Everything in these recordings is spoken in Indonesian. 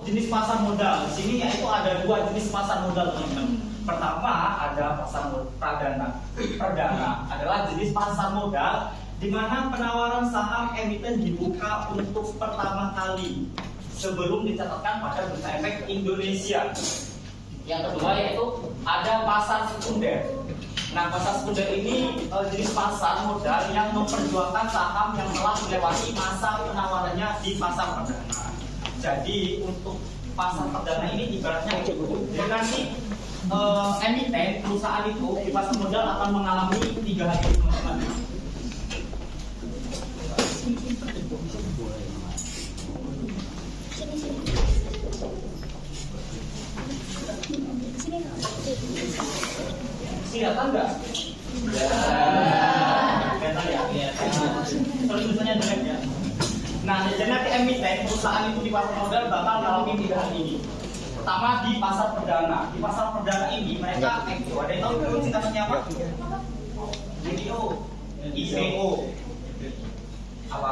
jenis pasar modal. Di sini yaitu ada dua jenis pasar modal, teman-teman. Pertama ada pasar perdana adalah jenis pasar modal di mana penawaran saham emiten dibuka untuk pertama kali sebelum dicatatkan pada Bursa Efek Indonesia. Yang kedua yaitu ada pasar sekunder. Nah, pasar sekunder ini jenis pasar modal yang memperjualkan saham yang telah melewati masa penawarannya di pasar perdana. Jadi untuk pasar perdana ini ibaratnya dengan si emiten perusahaan itu di pasar modal akan mengalami 3 hal ini, teman-teman. Kelihatan nggak? Kelihatan ya? Terus tulisannya jelek ya. Nah, jadi nanti emiten perusahaan itu di pasar modal bakal mengalami 3 hal ini. Pertama di pasar perdana. Di pasar perdana ini mereka IPO. Ada yang tahu dulu singkatannya apa? IPO. IPO. Apa?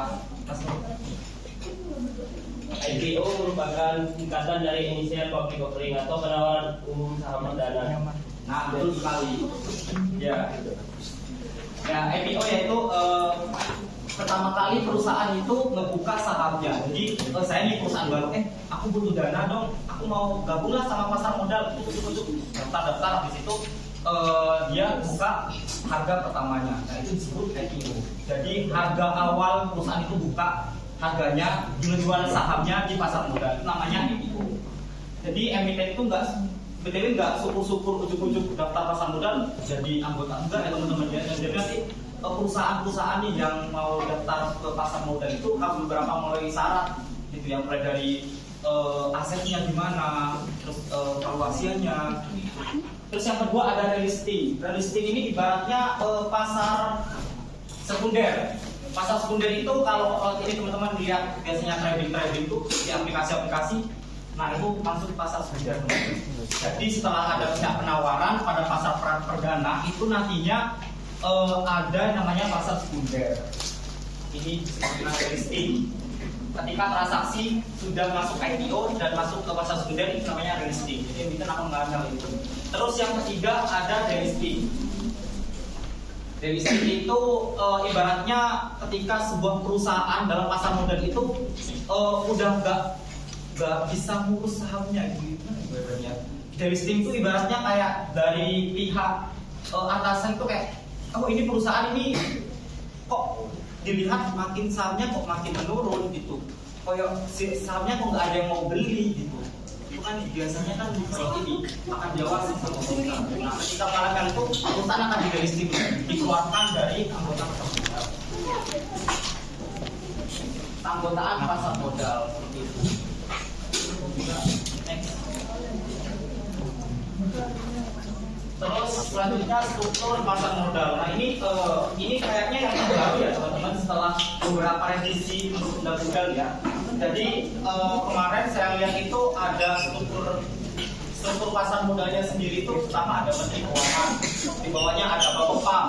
IPO merupakan singkatan dari inisial public offering atau penawaran umum saham perdana. Nah, betul sekali. Ya. Ya, IPO yaitu pertama kali perusahaan itu ngebuka sahamnya. Jadi saya ini perusahaan baru, aku butuh dana dong, aku mau gabunglah sama pasar modal, daftar habis itu dia buka harga pertamanya. Nah, itu disebut IPO. Jadi harga awal perusahaan itu buka harganya, jual sahamnya di pasar modal, itu namanya IPO. Jadi emiten itu nggak syukur-syukur ujuk-ujuk daftar pasar modal jadi anggota, enggak ya teman-teman ya. Jadi nanti perusahaan-perusahaan nih yang mau daftar ke pasar modal itu harus beberapa mulai syarat gitu, yang mulai dari asetnya gimana, terus valuasinya. Terus yang kedua ada relisting. Relisting ini ibaratnya pasar sekunder. Pasar sekunder itu kalau ini teman-teman lihat biasanya trading itu di aplikasi-aplikasi, nah itu masuk pasar sekunder. Jadi setelah ada pihak penawaran pada pasar perdana itu nantinya ada namanya pasar sekunder. Ini disebut relisting. Ketika transaksi sudah masuk IPO dan masuk ke pasar sekunder itu namanya relisting. Jadi kita akan mengenal itu. Terus yang ketiga ada delisting. Delisting itu ibaratnya ketika sebuah perusahaan dalam pasar modal itu udah nggak bisa ngurus sahamnya gitu ibaratnya. Delisting itu ibaratnya kayak dari pihak atasan itu kayak, oh ini perusahaan ini kok dilihat makin sahamnya kok makin menurun gitu, kayak sahamnya kok nggak ada yang mau beli gitu. Itu kan biasanya kan seperti ini akan diawasi sama kita. Nah, ketika melakukan itu perusahaan akan di-delisting, dikeluarkan dari anggota pasar modal. Anggotaan pasar modal seperti itu. Next. Terus selanjutnya struktur pasar modal. Nah ini kayaknya yang terbaru ya teman-teman setelah beberapa revisi undang-undang ya. Jadi kemarin saya lihat itu ada struktur pasar modalnya sendiri itu pertama ada Menteri Keuangan, di bawahnya ada Bapepam.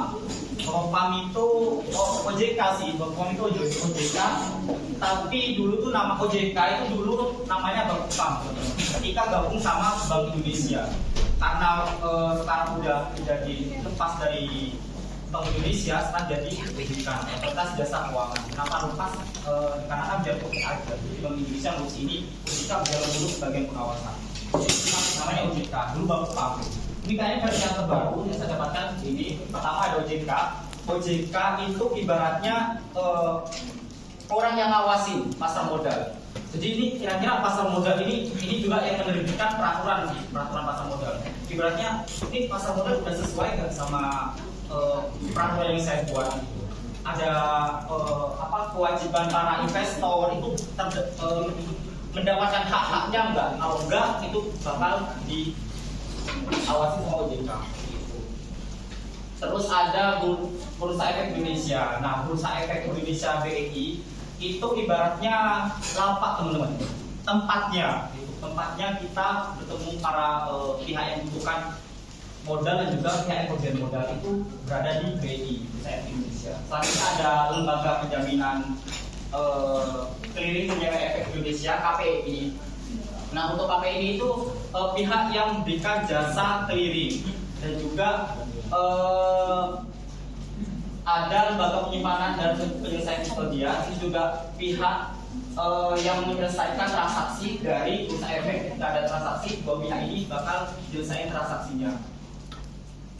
Bapepam itu OJK sih, Bapepam itu OJK. Tapi dulu tuh nama OJK itu dulu namanya Bapepam. Ketika gabung sama Bank Indonesia. Karena sekarang udah dilepas dari Bank Indonesia, sekarang jadi OJK, Otoritas Jasa Keuangan. Kenapa lepas? Karena kan biar oke aja. Jadi Bank Indonesia ngurus ini, OJK berjalan dulu sebagai pengawasan. Jadi namanya OJK, dulu Bapepam. Ini kayaknya versi yang terbaru yang saya dapatkan ini. Pertama ada OJK. OJK itu ibaratnya orang yang ngawasin pasar modal. Jadi ini kira-kira pasar modal ini juga yang menerbitkan peraturan pasar modal. Ibaratnya ini pasar modal sudah sesuai nggak sama peraturan yang saya buat. Ada kewajiban para investor itu mendapatkan hak-haknya enggak? Kalau enggak itu bakal diawasi sama OJK. Terus ada Bursa Efek Indonesia. Nah, Bursa Efek Indonesia BEI itu ibaratnya lapak teman-teman. Tempatnya kita bertemu para pihak yang membutuhkan modal dan juga pihak yang berjuang modal itu berada di BEI Bursa Efek Indonesia. Selanjutnya ada lembaga penjaminan clearing penjaminan efek Indonesia KPI. Nah untuk KPI itu pihak yang memberikan jasa clearing dan juga ada lembaga penyimpanan dan penyelesaian kustodian, itu juga pihak yang menyelesaikan transaksi dari bursa efek. Jika ada transaksi, dua pihak ini bakal menyelesaikan transaksinya.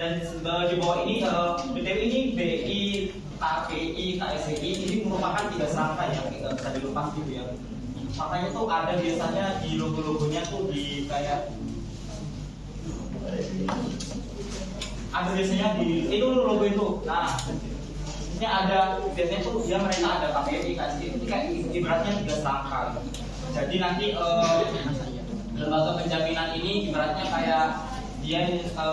Dan di bawah ini BTW ini BI, KPI, KSEI ini merupakan 3 serangkai yang bisa dilepas gitu ya. Makanya tuh ada biasanya di logo-logonya tuh di kayak ada biasanya di itu logo itu. Nah, ini ada biasanya tuh dia mereka ada KPI, KSEI itu kayak ibaratnya 3 serangkai. Jadi nanti lembaga penjaminan ini ibaratnya kayak dia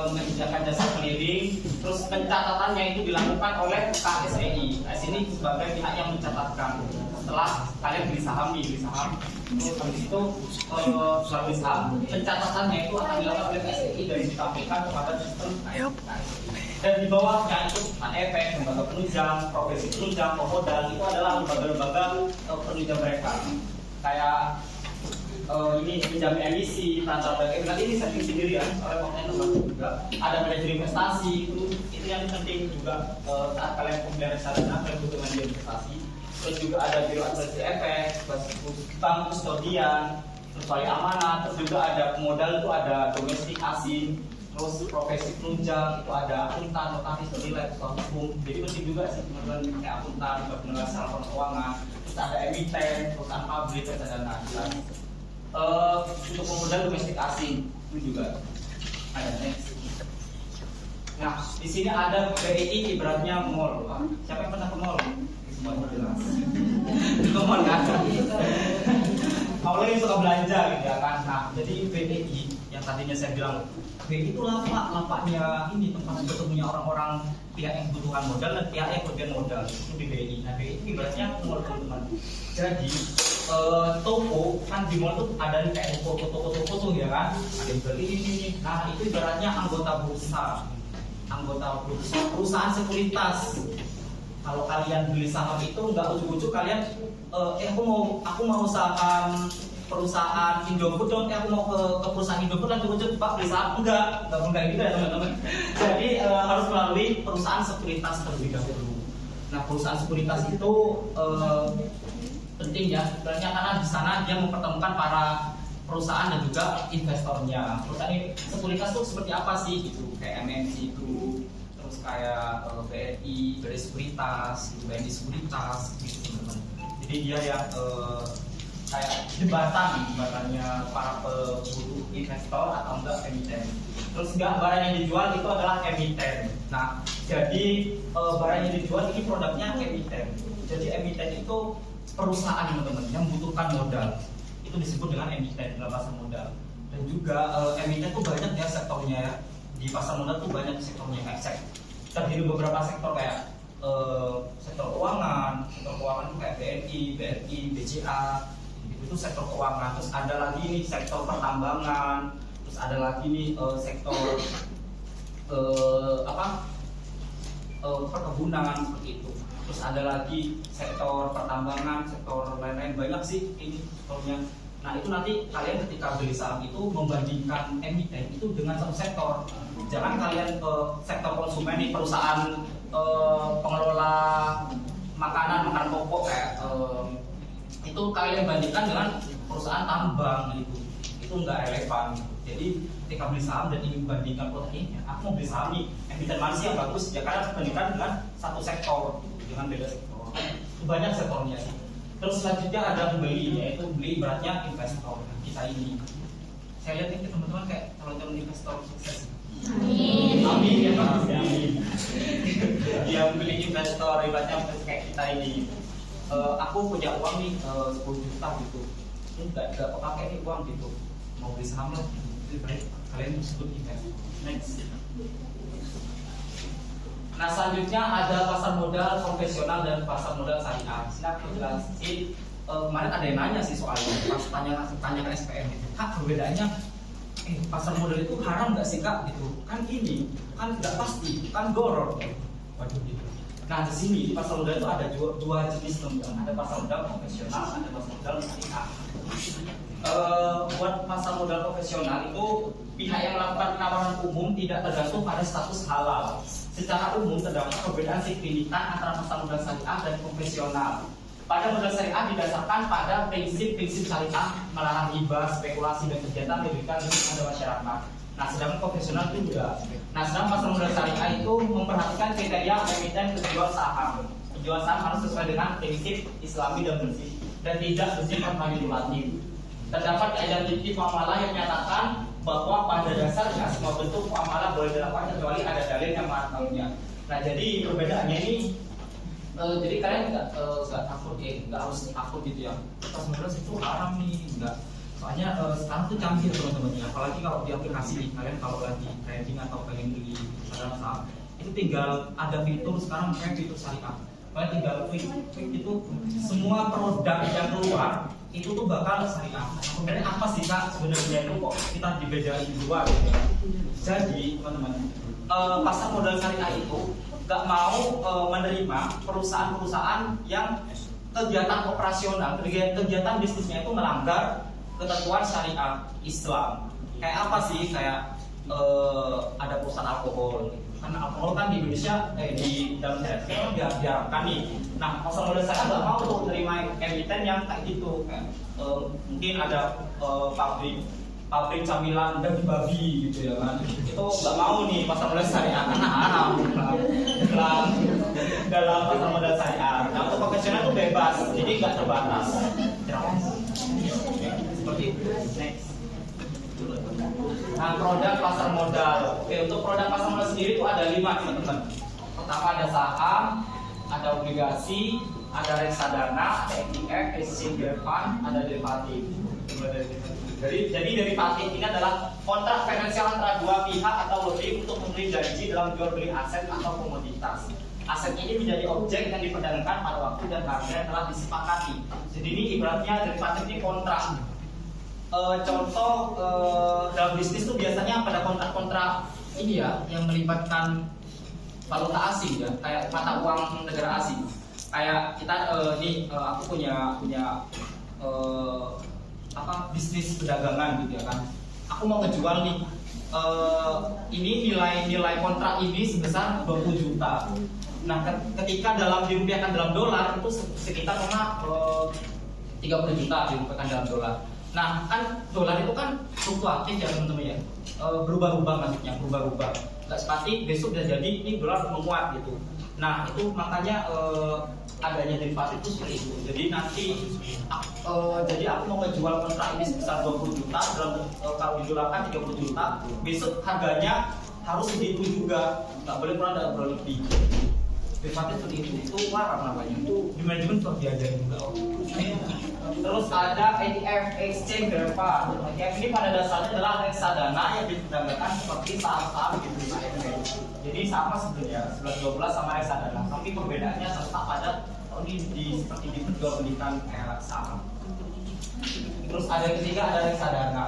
menyediakan jasa clearing, terus pencatatannya itu dilakukan oleh KSEI. KSEI ini sebagai pihak yang mencatatkan. Setelah kalian beli saham, terus habis itu setelah beli saham, pencatatannya itu akan dilakukan oleh KSEI dan ditampilkan kepada sistem KSEI. Dan di bawahnya itu efek, lembaga penunjang, profesi penunjang, pemodal itu adalah lembaga-lembaga penunjang mereka. Kayak ini penjamin emisi, transaksi ini setting sendiri ya, oleh konten juga. Ada manajer investasi itu yang penting juga saat kalian pemilihan reksadana kalian butuh manajer investasi. Terus juga ada biro administrasi efek, bank kustodian, terus wali amanah, terus juga ada pemodal itu ada domestik asing, terus profesi penunjang itu ada akuntan, notaris, penilai, hukum. Jadi penting juga sih teman-teman kayak akuntan, penyelesaian laporan keuangan, terus ada emiten, perusahaan pabrik, reksadana. Untuk pemodal domestik asing itu juga ada next. Nah di sini ada BI ibaratnya mall. Siapa yang pernah ke mall? Semua jelas. Ke mall kan? Kalau yang suka belanja gitu ya kan. Nah jadi BI yang tadinya saya bilang BI itu lapaknya ini tempat bertemunya orang-orang pihak yang kebutuhan modal dan pihak yang kemudian modal itu di BI. Nah BI ibaratnya mall teman-teman. Jadi toko kan di mall tuh ada kayak toko-toko tuh ya kan, ada yang beli ini. Nah itu ibaratnya anggota bursa, perusahaan sekuritas. Kalau kalian beli saham itu nggak ujuk-ujuk kalian, aku mau saham perusahaan Indofood dong, aku mau ke perusahaan Indofood langsung ujuk Pak beli saham, nggak gitu ya teman-teman. Jadi harus melalui perusahaan sekuritas terlebih dahulu. Nah perusahaan sekuritas itu penting ya, sebenarnya karena di sana dia mempertemukan para perusahaan dan juga investornya. Perusahaan sekuritas itu seperti apa sih gitu, kayak MNC itu, terus kayak BRI, BRI Sekuritas, BNI Sekuritas gitu teman-teman. Jadi dia yang kayak jembatannya para pemburu investor atau enggak emiten. Terus enggak barang yang dijual itu adalah emiten. Nah jadi barang yang dijual ini produknya emiten. Jadi emiten itu perusahaan teman-teman yang membutuhkan modal, itu disebut dengan emiten dalam pasar modal. Dan juga emiten itu banyak ya sektornya ya. Di pasar modal tuh banyak sektornya, kayak terdiri beberapa sektor kayak sektor keuangan itu kayak BNI, BRI, BCA itu sektor keuangan. Terus ada lagi nih sektor pertambangan, terus ada lagi nih sektor perkebunan seperti itu. Terus ada lagi sektor pertambangan, sektor lain-lain, banyak sih ini sektornya. Nah itu nanti kalian ketika beli saham itu membandingkan emiten itu dengan satu sektor. Jangan kalian ke sektor konsumen nih, perusahaan pengelola makanan pokok kayak itu kalian bandingkan dengan perusahaan tambang gitu, itu nggak relevan. Jadi ketika beli saham dan ingin membandingkan ini, aku mau beli saham nih, emiten mana sih yang bagus? Ya karena bandingkan dengan satu sektor dengan beda sektor. Banyak sektornya sih. Terus selanjutnya ada pembeli, yaitu beli ibaratnya investor. Kita ini, saya lihat ini teman-teman kayak calon investor sukses. Amin. Amin ya Pak. Yang beli investor ibaratnya kayak kita ini. Aku punya uang nih 10 juta gitu. Enggak pakai nih uang gitu. Mau beli saham lah. Itu baik kalian sebut investor. Next. Nah selanjutnya ada pasar modal konvensional dan pasar modal syariah. Sini aku jelasin. Kemarin ada yang nanya sih soalnya pas tanya ke SPM gitu. Kak perbedaannya pasar modal itu haram nggak sih Kak gitu? Kan ini kan nggak pasti, kan goror. Waduh gitu. Nah di sini di pasar modal itu ada dua jenis teman-teman. Ada pasar modal konvensional, ada pasar modal syariah. Buat pasar modal profesional itu pihak yang melakukan penawaran umum tidak tergantung pada status halal. Secara umum terdapat perbedaan signifikan antara pasar modal syariah dan konvensional. Pada modal syariah didasarkan pada prinsip-prinsip syariah melarang riba, spekulasi dan kegiatan merugikan pada masyarakat. Nah, sedangkan konvensional itu juga. Nah, sedangkan pasar modal syariah itu memperhatikan kriteria emiten penjual saham. Penjual saham harus sesuai dengan prinsip Islami dan bersih dan tidak bersifat manipulatif. Terdapat kaidah fikih muamalah yang menyatakan bahwa pada dasarnya semua bentuk muamalah boleh dilakukan kecuali ada dalil yang mengatakannya. Nah, jadi perbedaannya ini jadi kalian nggak takut nggak harus takut gitu ya. Pas modal itu haram nih, enggak. Soalnya sekarang tuh canggih teman-teman ya. Apalagi kalau di aplikasi nih, kalian kalau lagi trading atau pengen beli saham, itu tinggal ada fitur sekarang kayak fitur syariah. Kalian tinggal klik itu semua produk yang keluar itu tuh bakal syariah. Sebenarnya apa sih kak sebenarnya itu kok kita dibedain dua gitu ya? Jadi teman-teman, pasar modal syariah itu nggak mau menerima perusahaan-perusahaan yang kegiatan operasional, kegiatan bisnisnya itu melanggar ketentuan syariah Islam. Kayak apa sih? Kayak ada perusahaan alkohol. Karena alkohol kan di Indonesia di dalam syariah kan diharapkan nih. Nah, pasar modal syariah nggak mau tuh menerima emiten yang kayak gitu. Kayak, mungkin ada pabrik camilan daging babi gitu ya kan, itu nggak mau nih pasar modal syariah karena haram dalam pasar modal syariah. Nah, untuk konvensional itu bebas, jadi nggak terbatas. Seperti itu. Next. Nah, produk pasar modal. Oke, untuk produk pasar modal sendiri itu ada 5 teman-teman. Pertama ada saham, ada obligasi, ada reksadana, ada ETF, exchange fund, ada derivatif. Jadi derivatif ini adalah kontrak finansial antara dua pihak atau lebih untuk membeli janji dalam jual beli aset atau komoditas. Aset ini menjadi objek yang diperdagangkan pada waktu dan harga yang telah disepakati. Jadi ini ibaratnya derivatif ini kontrak. Contoh dalam bisnis itu biasanya pada kontrak-kontrak ini ya yang melibatkan valuta asing ya, kayak mata uang negara asing. Kayak kita aku punya bisnis perdagangan gitu ya kan. Aku mau ngejual nih ini nilai kontrak ini sebesar 20 juta. Nah, ketika dirupiahkan dalam dolar itu sekitar 30 juta dirupiahkan dalam dolar. Nah, kan dolar itu kan fluktuatif ya teman-teman ya. Berubah-ubah maksudnya, berubah-ubah. Nggak sepati besok udah jadi ini dolar menguat gitu. Nah, itu makanya adanya derivatif itu seperti itu. Jadi nanti jadi aku mau ngejual kontrak ini sebesar 20 juta kalau dijualkan 30 juta, besok harganya harus segitu juga, nggak boleh kurang dan boleh lebih. Derivatif seperti itu haram namanya. Itu di manajemen kok diajarin juga. Terus ada ETF, exchange fund. ETF ini pada dasarnya adalah reksadana yang diperdagangkan seperti saham-saham gitu. Jadi sama sebenarnya 11-12 sama reksadana, tapi perbedaannya terletak pada seperti diperjualbelikan kayak saham. Terus ada yang ketiga ada reksadana.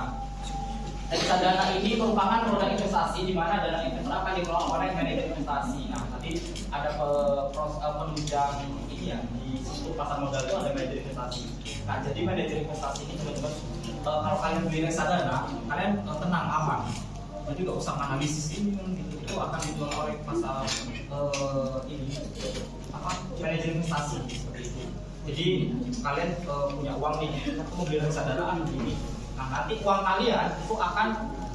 Reksadana ini merupakan produk investasi di mana dana investor akan dikelola oleh manajer investasi. Nah, tadi ada penunjang ini ya di situ pasar modal itu ada manajer investasi. Nah, jadi manajer investasi ini teman-teman kalau kalian beli reksadana, kalian tenang aman. Jadi nggak usah analisis ini kan gitu. Itu akan dijual oleh pasar manajer investasi seperti itu. Jadi kalian punya uang nih, aku mau beli reksadana ini. Nah, nanti uang kalian itu akan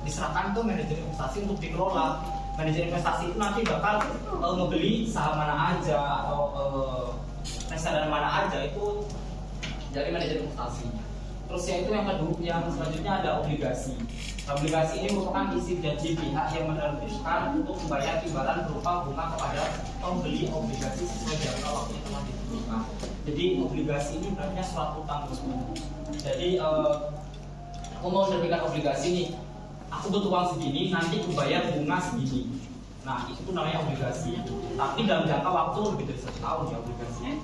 diserahkan ke manajer investasi untuk dikelola. Manajer investasi itu nanti bakal membeli saham mana aja atau reksadana mana aja itu dari manajer investasi. Terus yang kedua, yang selanjutnya ada obligasi. Obligasi ini merupakan isi janji pihak yang menerbitkan untuk membayar imbalan berupa bunga kepada pembeli obligasi sesuai jangka waktu yang telah ditentukan. Jadi obligasi ini berarti surat utang tersebut. Jadi aku mau menerbitkan obligasi nih, aku butuh uang segini, nanti aku bayar bunga segini. Nah, itu namanya obligasi. Tapi dalam jangka waktu lebih dari 1 tahun ya obligasinya.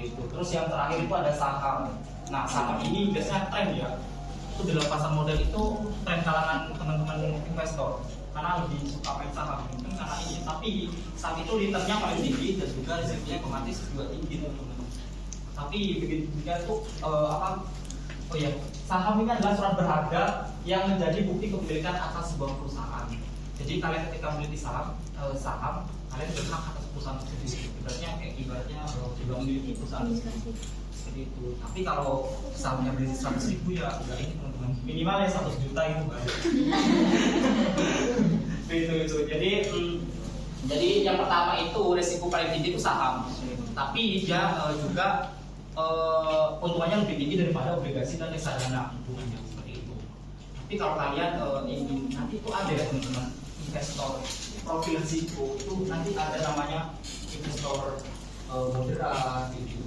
Itu. Terus yang terakhir itu ada saham. Nah, saham ini biasanya tren ya. Itu dalam pasar modal itu tren kalangan teman-teman investor. karena lebih suka main saham mungkin karena ini, tapi saham itu returnnya paling tinggi dan juga risikonya otomatis juga tinggi teman-teman. Tapi begitu juga tuh saham ini adalah surat berharga yang menjadi bukti kepemilikan atas sebuah perusahaan. Jadi kalian ketika memiliki saham, kalian berhak atas perusahaan tersebut. Ibaratnya juga memiliki perusahaan seperti itu. Tapi kalau sahamnya beli 100.000 ya enggak ini teman-teman. Minimal ya 100 juta itu baru. itu. Jadi yang pertama itu resiko paling tinggi itu saham. Tapi dia juga keuntungannya lebih tinggi daripada obligasi dan reksadana hitungannya seperti itu. Tapi kalau kalian ingin nanti itu ada ya teman-teman investor profil risiko itu nanti ada namanya investor moderat gitu.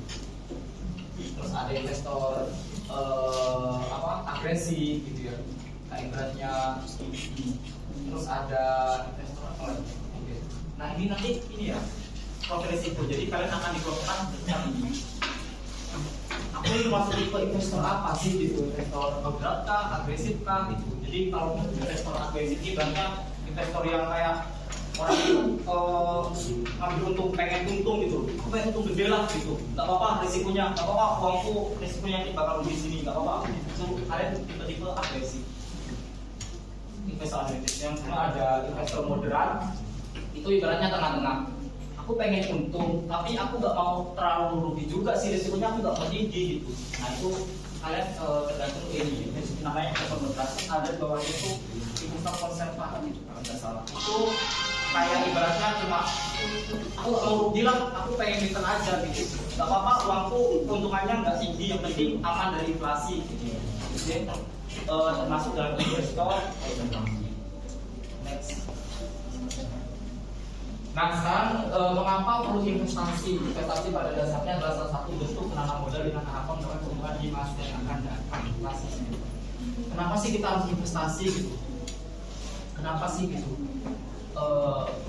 Terus ada investor agresif gitu ya. Kayak ibaratnya terus ada investor apa lagi? Oke. Nah ini nanti ini ya profil risiko. Jadi kalian akan dikelompokkan dengan ini. Aku ini masuk tipe investor apa sih gitu? Investor moderat kah, agresif kah gitu. Jadi kalau investor agresif ini berarti investor yang kayak orang itu ngambil untung, pengen untung gitu. Aku pengen untung gede lah gitu. Gak apa-apa risikonya, gak apa-apa uangku risikonya bakal di sini, gak apa-apa. Itu kalian tipe-tipe agresif. Investor agresif yang kedua ada investor moderat. Itu ibaratnya tengah-tengah. Aku pengen untung, tapi aku gak mau terlalu rugi juga sih, risikonya aku gak mau tinggi gitu. Nah itu kalian tergantung ini, namanya investor moderat. Ada di bawahnya itu investor konservatif kalau tidak salah. Itu kayak ibaratnya cuma aku gak mau rugi lah, aku pengen return aja gitu. Gak apa-apa, uangku keuntungannya gak tinggi, yang penting aman dari inflasi gitu. Jadi termasuk dalam investor. Next. Nah sekarang mengapa perlu investasi? Investasi pada dasarnya adalah salah satu bentuk penanam modal dengan harapan dapat keuntungan di masa yang akan datang. Kenapa sih kita harus investasi gitu? Kenapa sih gitu?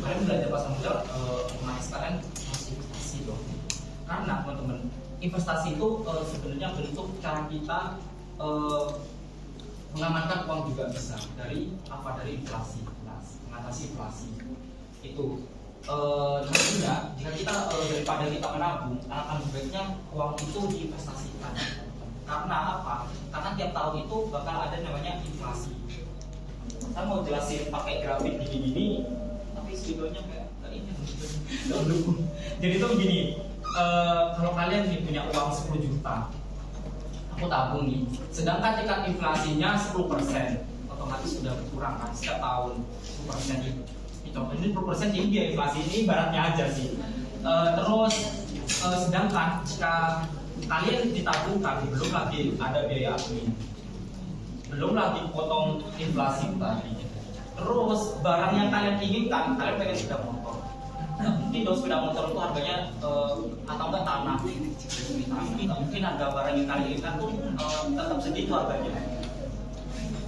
Kalian belajar pasar modal, otomatis kalian harus investasi dong. Karena teman-teman, investasi itu sebenarnya bentuk cara kita mengamankan uang juga bisa dari inflasi, mengatasi inflasi itu. Nantinya jika kita daripada kita menabung, akan sebaiknya uang itu diinvestasikan. Karena apa? Karena tiap tahun itu bakal ada namanya inflasi. Saya mau jelasin pakai grafik gini-gini, tapi videonya kayak ini. Jadi itu begini, kalau kalian nih punya uang 10 juta, aku tabung nih. Sedangkan jika inflasinya 10%, otomatis sudah berkurang kan setiap tahun 10% itu. Ini 10% tinggi ya inflasi ini ibaratnya aja sih. Terus sedangkan jika kalian ditabungkan belum lagi ada biaya admin, belum lagi potong inflasi tadi. Terus barang yang kalian inginkan, kalian pengen sepeda motor. Nah, mungkin dong sepeda motor itu harganya atau enggak tanah. Mungkin harga barang yang kalian inginkan tuh tetap segitu harganya.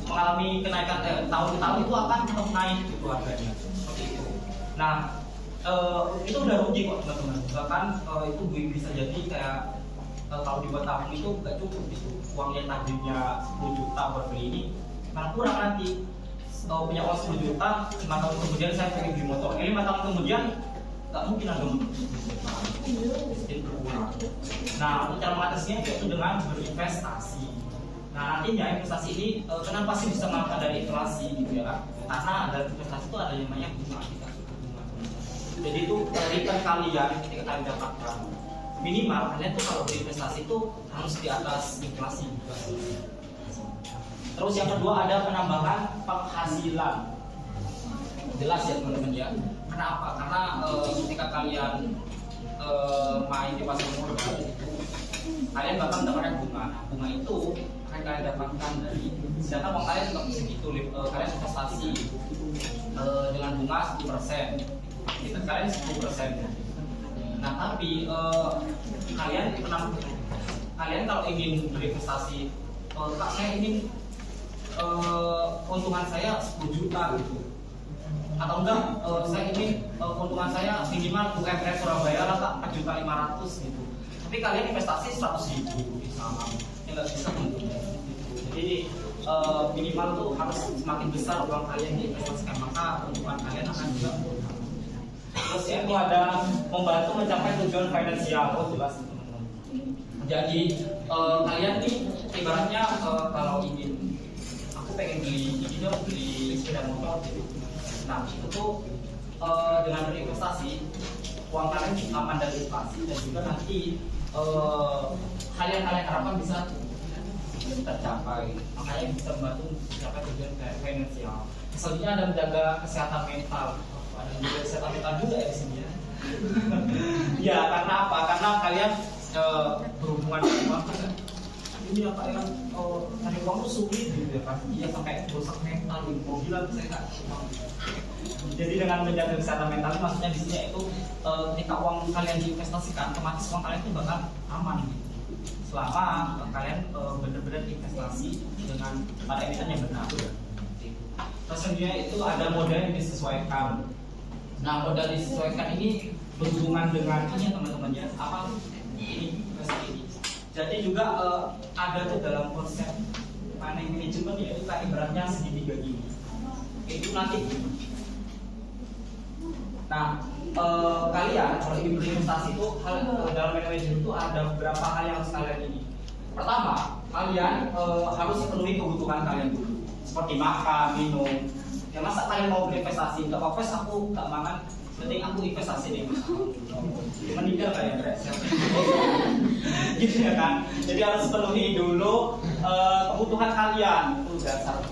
Mengalami kenaikan tahun ke tahun itu akan tetap naik itu harganya. Nah, itu udah rugi kok teman-teman. Bahkan itu bisa jadi kayak kalau dibuat tabung itu nggak cukup gitu. Uang yang tadinya 10 juta buat beli ini malah kurang nanti. Punya uang 10 juta, 5 tahun kemudian saya pengen beli motor. 5 tahun kemudian nggak mungkin ada motor. Jadi berkurang. Nah, untuk cara mengatasinya yaitu dengan berinvestasi. Nah, nantinya investasi ini kenapa sih bisa mengangkat dari inflasi gitu ya? Karena dari investasi itu ada yang namanya bunga. Jadi itu return kalian ketika kalian dapatkan minimal kalian tuh kalau berinvestasi itu harus di atas inflasi juga. Terus yang kedua ada penambahan penghasilan. Jelas ya teman-teman ya. Kenapa? Karena ketika kalian main di pasar modal itu kalian bakal mendapatkan bunga. Nah, bunga itu akan kalian dapatkan dari sedangkan uang kalian nggak segitu. Kalian investasi dengan bunga 10%. Itu kalian 10%. Nah tapi kalian kalau ingin berinvestasi, kak saya ingin keuntungan saya 10 juta gitu, atau enggak saya ingin keuntungan saya minimal UMR Surabaya lah kak 4.500.000 gitu. Tapi kalian investasi 100.000 di saham, ya nggak bisa gitu. Jadi minimal tuh harus semakin besar uang kalian diinvestasikan, maka keuntungan kalian akan juga bertambah. Terus itu ada membantu mencapai tujuan finansial. Oh jelas teman-teman. Jadi kalian nih ibaratnya kalau ingin aku pengen beli sepeda motor gitu. Nah itu tuh dengan berinvestasi uang kalian aman dari inflasi dan juga nanti hal yang kalian harapkan bisa tercapai, makanya bisa membantu mencapai tujuan finansial. Selanjutnya ada menjaga kesehatan mental. Ada menjaga kesehatan mental juga ya di sini ya. Ya karena apa? Karena kalian berhubungan dengan uang kan. Ini apa ya? Cari uang tuh sulit gitu ya kan? Iya sampai rusak mental, mau bilang saya nggak. Jadi dengan menjaga kesehatan mental maksudnya di sini itu ketika uang kalian diinvestasikan, otomatis uang kalian itu bakal aman gitu. Selama kalian benar-benar investasi dengan pada emiten yang benar. Terus selanjutnya itu ada modal yang disesuaikan. Nah modal disesuaikan ini berhubungan dengan ini teman-teman ya, apa ini investasi ini. Jadi juga ada tuh dalam konsep money management ya, itu kayak ibaratnya segitiga gini. Itu nanti. Nah, kalian kalau ingin berinvestasi itu dalam manajemen itu ada beberapa hal yang harus kalian ini. Pertama, kalian harus penuhi kebutuhan kalian dulu, seperti makan, minum. Ya masa kalian mau berinvestasi, nggak apa-apa, aku nggak makan, penting aku investasi deh. Meninggal kalian gitu ya kan. Jadi harus penuhi dulu kebutuhan kalian, itu dasar.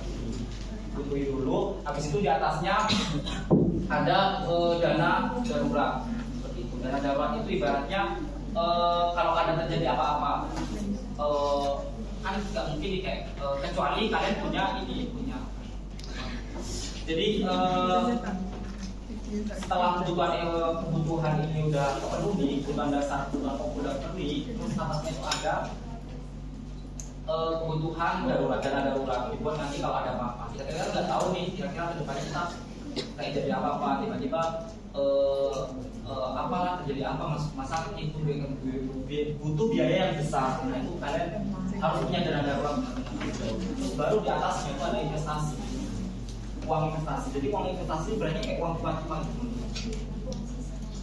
Penuhi dulu, habis itu di atasnya ada dana darurat seperti itu. Dana darurat itu ibaratnya kalau ada terjadi apa-apa kan nggak mungkin kayak kecuali kalian punya. Jadi setelah kebutuhan ini udah terpenuhi, kebutuhan dasar kebutuhan pokok udah terpenuhi, terus atasnya itu ada kebutuhan darurat, dana darurat dibuat nanti kalau ada apa-apa. Kita nggak tahu nih kira-kira kedepannya kita kayak jadi apa tiba-tiba apalah terjadi apa masalah itu butuh biaya yang besar. Nah itu kalian harus punya dana darurat. Terus baru di atasnya itu ada investasi, uang investasi. Jadi uang investasi berarti kayak uang cuma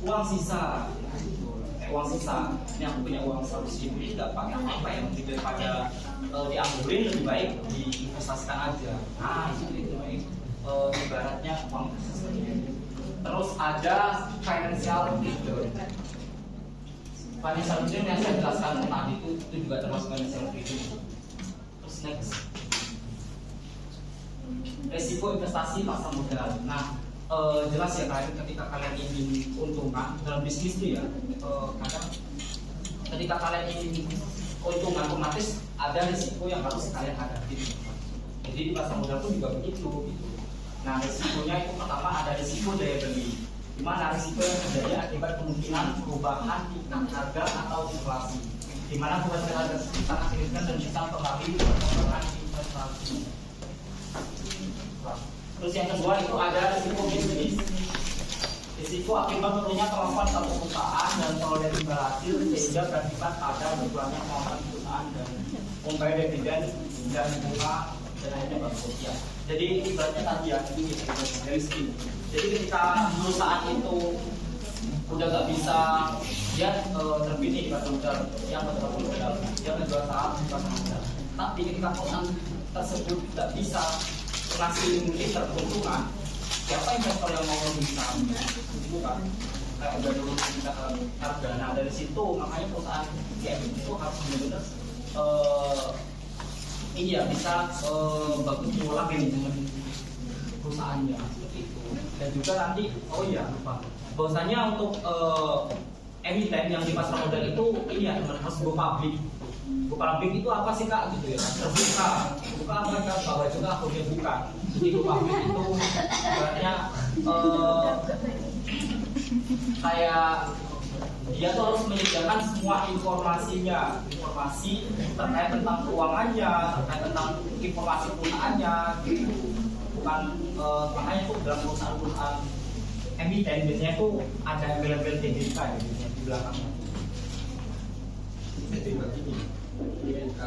uang sisa, kayak uang sisa. Ini aku punya uang 100.000 ini nggak pakai apa ya, daripada diambilin lebih baik diinvestasikan aja. Nah itu baik. Ibaratnya uang investasi. Terus ada financial freedom. Financial freedom yang saya jelaskan tadi itu juga termasuk financial freedom. Terus next, resiko investasi pasar modal. Nah jelas ya kalian ketika kalian ingin keuntungan dalam bisnis itu ya kadang ketika kalian ingin keuntungan otomatis ada risiko yang harus kalian hadapi. Jadi di pasar modal pun juga begitu gitu. Nah risikonya itu pertama ada risiko daya beli, di mana risiko yang terjadi akibat kemungkinan perubahan tingkat harga atau inflasi, di mana perubahan harga sangat signifikan dan bisa mempengaruhi perkembangan investasi. Terus yang kedua itu ada risiko bisnis, risiko akibat turunnya kemampuan satu perusahaan dan perolehan hasil sehingga berakibat pada berkurangnya kemampuan perusahaan dan membayar dividen dan bunga dan lainnya berikutnya. Jadi ibaratnya tadi ya ini dari sini. Jadi ketika perusahaan itu udah nggak bisa dia terbit di pasar modal, yang betul modal, dia menjual saham di pasar modal. Tapi ketika perusahaan tersebut tidak bisa ngasih return keuntungan, siapa investor yang mau membeli saham? Itu kan kayak udah dulu kita taruh dana dari situ, makanya perusahaan itu harus benar-benar ini ya bisa bagus mengolah manajemen perusahaannya seperti itu. Dan juga nanti lupa bahwasanya untuk emiten yang di pasar modal itu ini ya harus go public. Go public itu apa sih kak gitu ya? Terbuka apa kak? Bahwa juga akunnya buka. Jadi go public itu sebenarnya kayak dia tuh harus menyediakan semua informasi terkait tentang keuangannya, terkait tentang informasi perusahaannya, gitu. Bukan makanya tuh dalam perusahaan emiten biasanya tuh ada embel-embel TDK ya biasanya di belakangnya. Jadi begini. GBK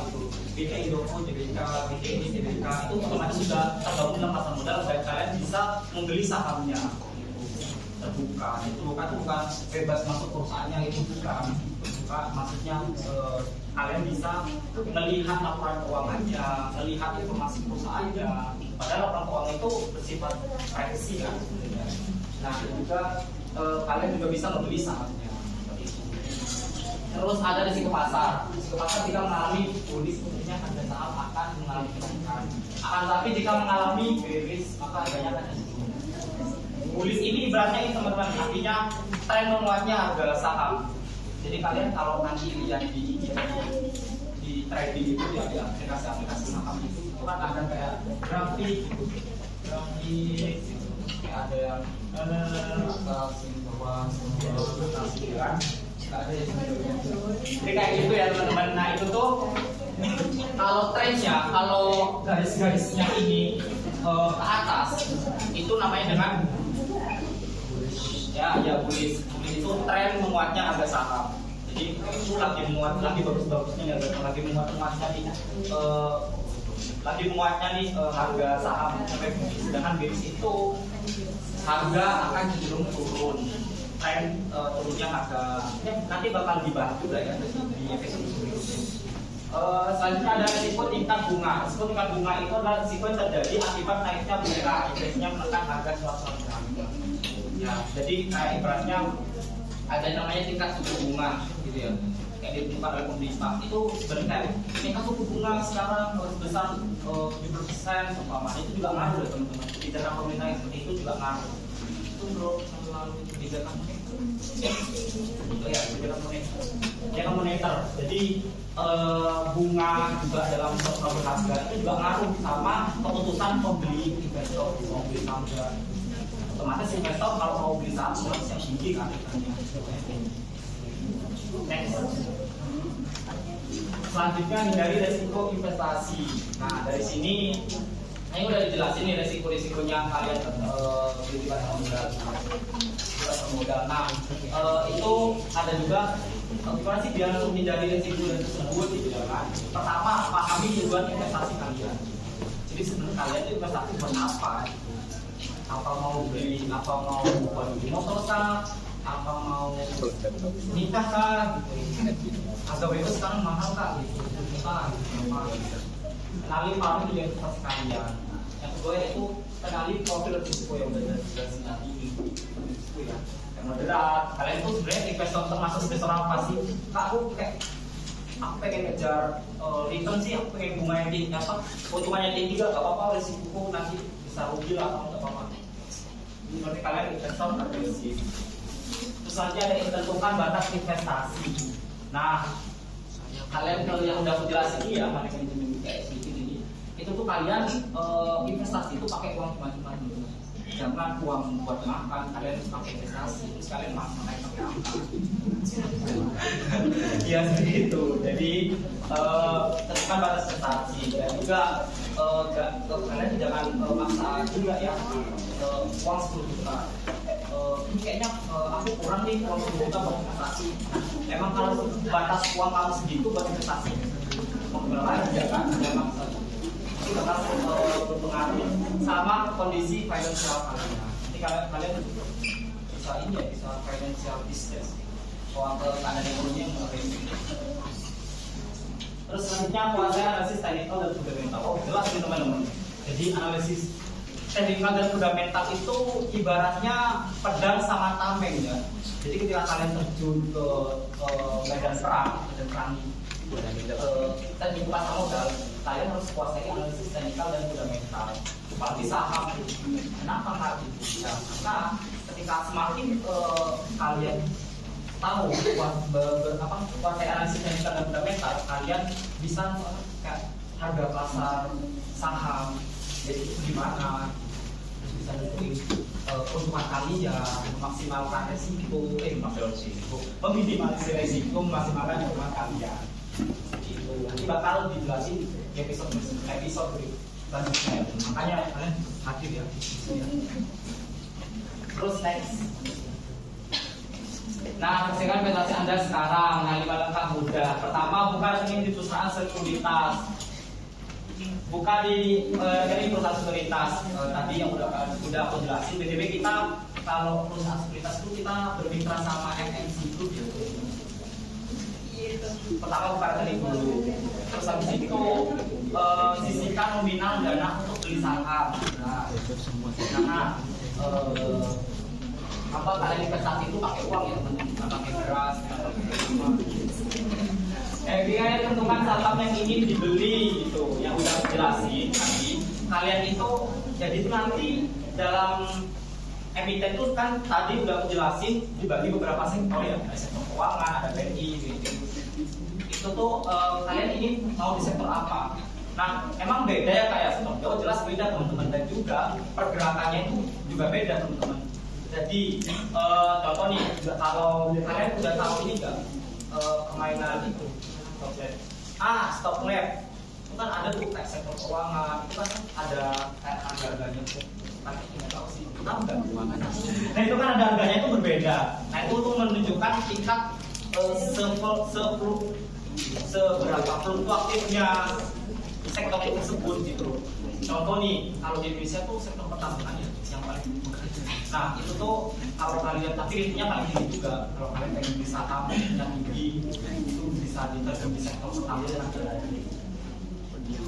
gitu, BK Indofood, GBK, BK ini, GBK itu otomatis sudah tergabung dalam pasar modal dan kalian bisa membeli sahamnya gitu. Terbuka, itu bukan bebas masuk perusahaannya, itu bukan terbuka, maksudnya kalian bisa melihat laporan keuangannya, melihat informasi perusahaannya, padahal laporan keuangan itu bersifat privacy kan sebenarnya. Nah juga kalian juga bisa membeli sahamnya. Terus ada risiko pasar. Risiko pasar jika mengalami bullish, tentunya harga saham akan mengalami kenaikan. Akan tetapi jika mengalami bearish, maka harganya akan turun. Bullish ini ibaratnya ini teman-teman, artinya tren menguatnya harga saham. Jadi kalian kalau nanti lihat di trading itu ya, di aplikasi-aplikasi saham itu kan ada kayak grafik, gitu. Grafik, gitu. Kayak ada yang atas, bawah, kan. Jadi kayak gitu ya teman-teman. Nah itu tuh kalau trennya, kalau garis-garisnya ini ke atas, itu namanya dengan bullish. Bullish itu tren menguatnya harga saham. Jadi itu lagi menguat, lagi bagus-bagusnya, lagi menguat-menguatnya nih, lagi menguatnya nih harga saham sampai bullish. Sedangkan bearish itu harga akan cenderung turun. Tren turunnya harga nanti bakal dibahas juga ya di episode berikutnya. Selanjutnya ada risiko tingkat bunga. Risiko tingkat bunga itu adalah risiko yang terjadi akibat naiknya bunga, biasanya menekan harga suatu barang. Ya, jadi kayak ibaratnya ada namanya tingkat suku bunga, gitu ya. Kayak ditentukan oleh pemerintah. Itu sebenarnya tingkat suku bunga sekarang sebesar 7%, umpamanya itu juga ngaruh ya teman-teman. Kebijakan pemerintah yang seperti itu juga ngaruh. Itu bro melalui kebijakan moneter. Ya, kebijakan moneter. Jadi bunga juga dalam suatu harga itu juga ngaruh sama keputusan pembeli investor mau beli saham. Otomatis investor kalau mau beli saham harus yang tinggi kan harganya. Next. Selanjutnya hindari resiko investasi. Nah dari sini ini udah dijelasin nih resiko-resikonya kalian beli modal. Nah itu ada juga gimana sih biar menghindari resiko tersebut gitu ya kan. Pertama pahami tujuan investasi kalian. Jadi sebenarnya kalian itu investasi buat apa? Apa mau beli, apa mau buat motor kah, apa mau nikah kah, gitu. Harga itu sekarang mahal kah, gitu. Kenali paham itu investasi kalian. Yang kedua yaitu kenali profil risiko yang benar dan tadi itu ya. Yang moderat, kalian itu sebenarnya investor termasuk investor apa sih? Kak, aku pengen ngejar return sih, aku pengen bunga yang tinggi, apa keuntungannya tinggi gak apa-apa, risiko nanti bisa rugi lah atau nggak apa-apa. Ini berarti kalian investor agresif. Terus nanti ada yang tentukan batas investasi. Nah, kalian kalau yang udah aku jelasin ini ya, manajemen kayak sedikit ini, itu tuh kalian investasi itu pakai uang cuma-cuma dulu. Jangan uang buat makan, kalian harus pakai investasi. Terus kalian pakai apa? Ya seperti itu. Jadi tentukan batas investasi dan juga kalian jangan maksa juga ya uang 10 juta. Ini kayaknya aku kurang nih uang 10 juta buat investasi. Emang kalau batas uang kamu segitu buat investasi, mau berapa aja kan? Jangan maksa. Itu bakal berpengaruh sama kondisi finansial kalian. Jadi kalian bisa ini ya, bisa financial business. Soal keadaan ekonomi yang menurun. Terus selanjutnya kuasai analisis teknikal dan fundamental. Oh jelas nih teman-teman. Jadi analisis teknikal dan fundamental itu ibaratnya pedang sama tameng ya. Jadi ketika kalian terjun ke medan perang teknik pasar modal, kalian harus kuasai analisis teknikal dan fundamental. Apalagi saham. Kenapa hal itu? Karena ketika semakin kalian tahu kuasai analisis teknikal dan fundamental, kalian bisa kayak harga pasar saham, jadi itu gimana, terus bisa nentuin keuntungan kalian, memaksimalkan resiko, meminimalisir resiko, memaksimalkan keuntungan kalian. Gitu. Nanti bakal dijelasin di episode selanjutnya. Makanya kalian hadir ya. Terus next. Nah, persilakan presentasi Anda sekarang. Nah, 5 langkah mudah. Pertama, buka rekening di perusahaan sekuritas. Buka dari perusahaan sekuritas. Tadi yang udah aku jelasin. BTW kita kalau perusahaan sekuritas itu kita bermitra sama MNC Group ya. Pertama buka rekening dulu. Terus habis itu sisihkan nominal dana untuk beli saham. Nah, karena apa kalian investasi itu pakai uang ya teman-teman, bukan pakai beras. Biaya tentukan saham yang ingin dibeli gitu, yang udah jelasin tadi. Kalian itu jadi itu nanti dalam emiten itu kan tadi udah jelasin dibagi beberapa sektor ya, ada sektor keuangan, ada BNI gitu. Itu tuh kalian ini mau di sektor apa? Nah, emang beda ya kayak sektor jelas beda teman-teman, dan juga pergerakannya itu juga beda teman-teman. Jadi contoh nih, kalau kalian udah tahu ini nggak permainan itu stock lab itu kan ada tuh kayak sektor keuangan itu kan ada kayak harga-harganya tuh, tapi nggak tahu sih tahu nggak keuangan. Nah itu kan ada harganya itu berbeda. Nah itu tuh menunjukkan tingkat seberapa fluktuatifnya sektor tersebut gitu. Contoh nih, kalau di Indonesia tuh sektor pertambangan ya yang paling tinggi. Nah itu tuh kalau kalian tapi ritnya paling tinggi juga. Kalau kalian pengen beli saham yang tinggi itu bisa diterjun di sektor pertambangan.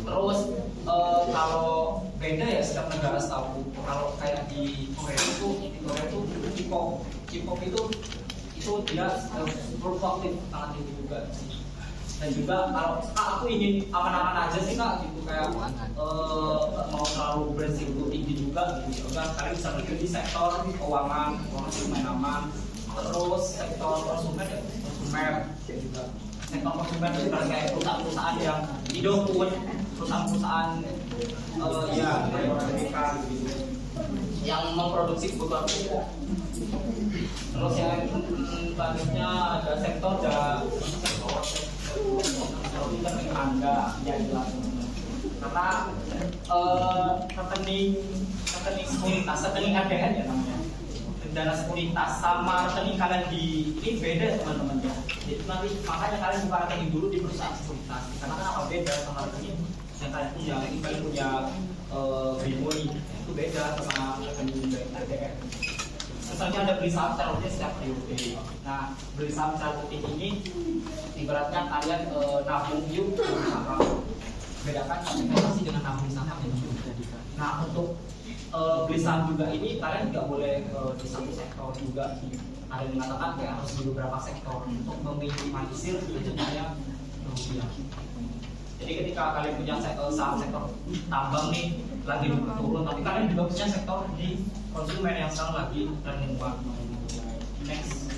Terus kalau beda ya setiap negara tahu. Kalau kayak di Korea itu K-pop itu dia fluktuatif sangat tinggi juga. Dan juga kalau aku ingin aman-aman aja sih kak gitu kayak mau terlalu berisiko tinggi juga gitu kan, kalian bisa pergi di sektor keuangan itu main aman. Terus sektor konsumen ya juga sektor konsumen itu kayak perusahaan-perusahaan yang Indofood, perusahaan ya Amerika gitu yang memproduksi kebutuhan pokok. Terus yang selanjutnya ada sektor Anda ya jelas karena rekening sekuritas, rekening ADN ya namanya, dana sekuritas sama rekening kalian di ini beda ya teman-teman ya. Jadi nanti makanya kalian buka rekening dulu di perusahaan sekuritas karena kan apa beda sama rekening yang kalian punya Brimoni itu beda sama rekening ADN. Misalnya ada beli saham secara rutin setiap periode. Nah, beli saham secara rutin ini ibaratnya kalian nabung yuk saham. Bedakan investasi dengan nabung saham yang juga. Nah, untuk beli saham juga ini kalian nggak boleh di satu sektor juga. Ada yang mengatakan kayak harus di beberapa sektor untuk meminimalisir terjadinya rupiah. Jadi ketika kalian punya saham sektor tambang nih lagi turun, tapi kalian juga punya sektor di konsumen yang sekarang lagi menguat. Next.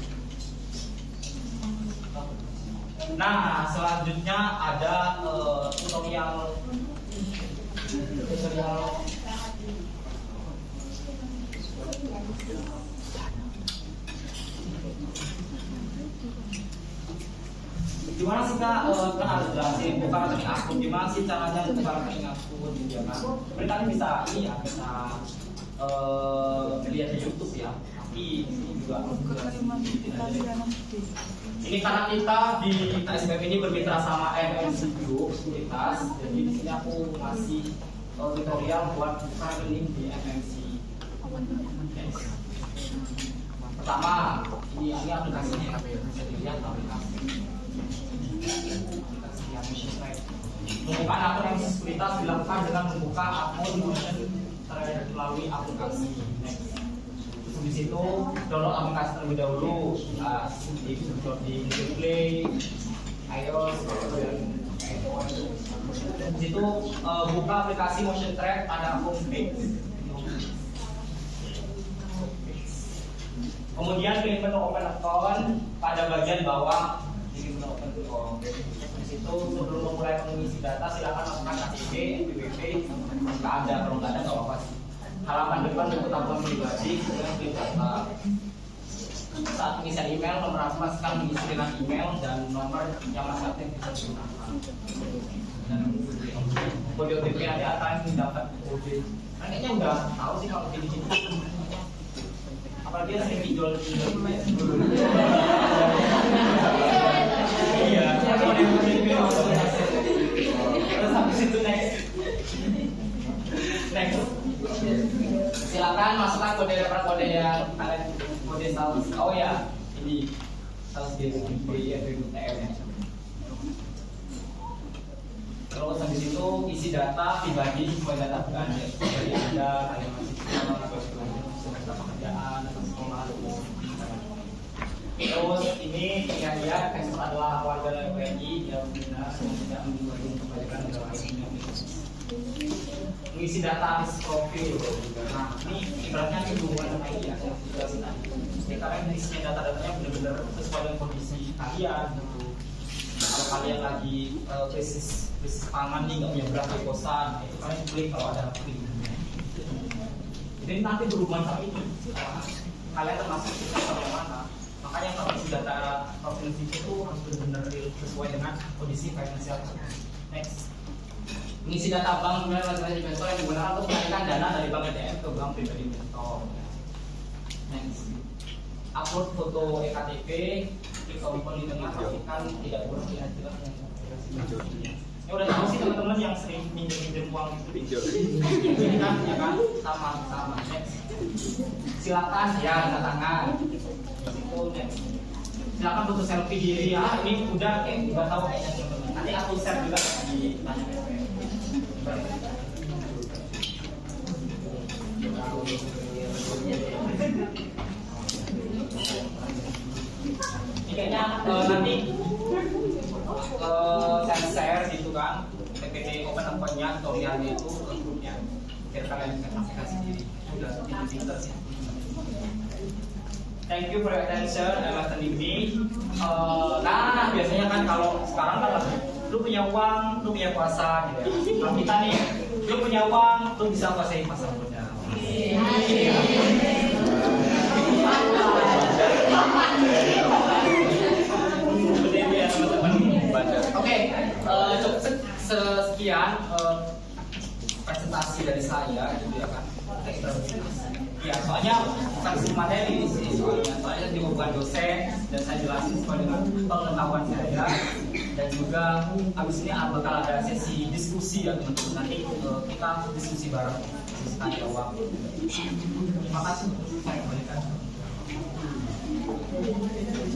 Nah, selanjutnya ada tutorial. Gimana sih kak, kan harus jelasin buka rekening akun, gimana sih caranya buka rekening akun gitu kan. Sebenarnya kalian bisa ini ya, bisa lihat di YouTube ya, tapi ini juga ini karena kita di SPP ini bermitra sama MNC Group Sekuritas, jadi di sini aku masih tutorial buat buka rekening di MNC. Pertama, ini aplikasinya bisa dilihat aplikasi. Membuka akun MNC Sekuritas dilakukan dengan membuka akun motion melalui aplikasi. Di situ download aplikasi terlebih dahulu. Nah, di Google Play, iOS, dan iPhone. Di situ buka aplikasi Motion Track pada homepage. Kemudian klik menu Open Account pada bagian bawah. Di situ sebelum memulai mengisi data silakan masukkan KTP, NPWP, jika ada, kalau nggak ada nggak apa-apa sih. Halaman depan untuk tabungan pribadi, kemudian klik data. Saat pengisian email, nomor masukkan mengisi dengan email dan nomor yang masih aktif bisa digunakan. Dan kode OTP nanti akan dapat kode. Kayaknya udah tahu sih kalau gini-gini. Apalagi yang sering dijual itu next. Next. Silakan masukkan kode yang ada kode sales. Oh ya, ini sales di FBUTM ya. Terus habis itu isi data pribadi, semua data pribadi dari Anda, kalian masih data pekerjaan, data sekolah. Terus ini kita lihat investor adalah warga negara WNI yang benar tidak menjual kebanyakan negara lainnya. Mengisi data profil. Nah, ini ibaratnya hubungan sama ini ya, saya jelasin tadi. Karena isinya data-datanya benar-benar sesuai dengan kondisi kalian. Gitu. Kalau kalian lagi krisis pangan nih, nggak punya beras di kosan, itu kalian klik kalau ada klik. Jadi nanti berhubungan sama ini. Kalian termasuk investor yang mana? Makanya kalau isi data provinsi itu harus benar-benar sesuai dengan kondisi finansial. Next. Mengisi data bank kemudian masing-masing investor yang digunakan untuk mengalihkan dana dari bank EDM ke bank pribadi investor. Next. Upload foto EKTP, klik tombol di tengah, pastikan tidak boleh jelas yang ya udah tahu sih teman-teman yang sering minjem uang itu ini kan ya kan sama next. Silakan ya angkat tangan itu next. Silakan foto selfie diri ya, ini udah tahu kayaknya teman-teman. Nanti aku share juga di tanya ini kayaknya nanti saya share gitu kan PPT open account-nya tutorialnya itu ke grupnya biar kalian bisa praktekkan sendiri. Sudah pinter sih. Thank you for your attention. I'm attending me. Nah biasanya kan kalau sekarang kan lu punya uang, lu punya puasa gitu ya. Kalau kita nih, lu punya uang, lu bisa puasain puasa muda. Oke, cukup sekian presentasi dari saya gitu ya kan. Ya, soalnya saksi materi sih soalnya juga bukan dosen dan saya jelasin sesuai dengan pengetahuan saya dan juga habis ini bakal ada sesi diskusi ya teman-teman. Nanti kita diskusi bareng, diskusi tanya jawab. Terima kasih. Saya kembalikan.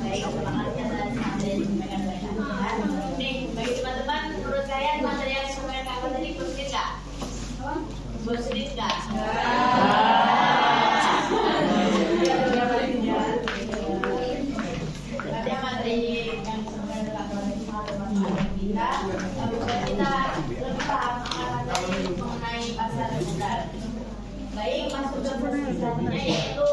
Baik, terima kasih atas sampaikan banyak. Nih, bagi teman-teman, menurut kalian materi yang disampaikan kakak tadi positif nggak? Positif nggak? Karena materi yang disampaikan kakak tadi sangat bermanfaat kita, bisa kita lebih paham mengenai pasar modal. Baik, masuk ke sesi selanjutnya yaitu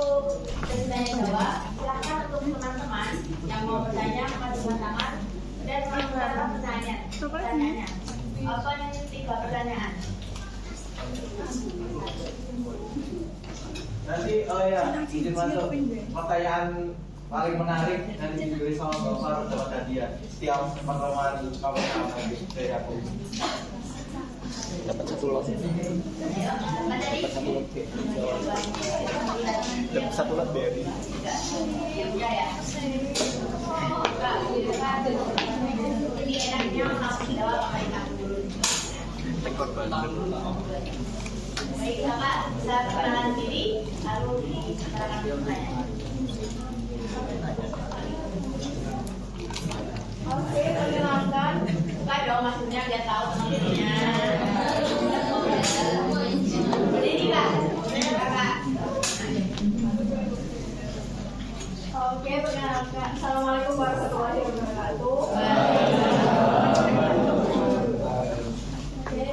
sesi tanya jawab. Silakan untuk teman-teman yang mau bertanya mengangkat tangan dan menanyakan pertanyaannya. Apa yang 3 pertanyaan? Nanti izin masuk pertanyaan paling menarik nanti diberi sama Bapak dapat hadiah setiap pertemuan kawan-kawan dari aku. Dapat 1 lot. Dapat 1 lot BRI. Ya udah ya. Jadi enaknya langsung jawab apa yang kamu dulu. Baik, Bapak bisa perkenalan diri lalu dikatakan pertanyaan. Oke, perkenalkan. Buka dong maksudnya biar tahu teman-temannya. Berdiri Kak. Kakak. Oke, perkenalkan. Assalamualaikum warahmatullahi wabarakatuh. Oke,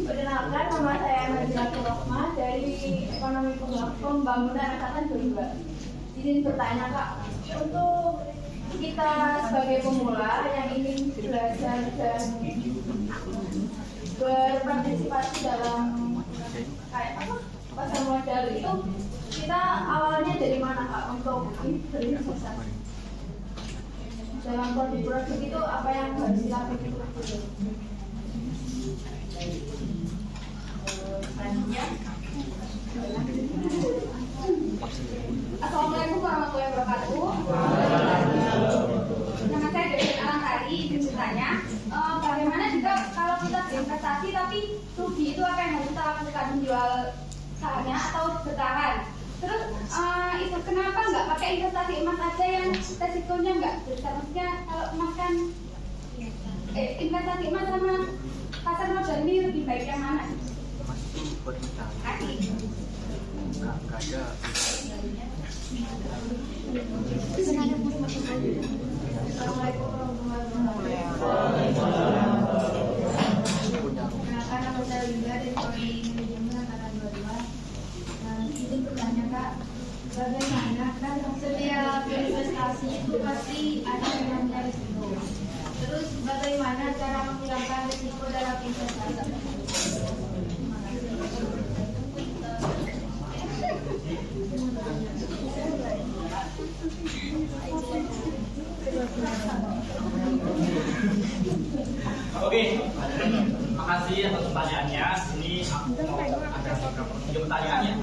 perkenalkan nama saya Najla Rohma dari Ekonomi Pembangunan Angkatan 22. Izin bertanya Kak, untuk kita sebagai pemula yang ingin belajar dan berpartisipasi dalam kayak apa pasar modal itu, kita awalnya dari mana Kak untuk berinvestasi? Dalam produk-produk itu apa yang harus dilakukan? Selanjutnya. Assalamualaikum warahmatullahi wabarakatuh. Nama saya Dewi Alantari. Izin bertanya, bagaimana jika kalau kita berinvestasi investasi tapi rugi, itu apa yang harus kita lakukan? Jual sahamnya atau bertahan? Terus itu kenapa nggak pakai investasi emas aja yang resikonya nggak besar? Maksudnya kalau emas kan investasi emas sama pasar modal ini lebih baik yang mana? Assalamualaikum warahmatullahi wabarakatuh. Karena saya juga dari Kori Manajemen Angkatan 22. Izin bertanya Kak, bagaimana kan setiap investasi itu pasti ada yang namanya risiko. Terus bagaimana cara menghilangkan risiko dalam investasi? Oke, makasih atas pertanyaannya. Ini aku mau ada beberapa 3 pertanyaan ya.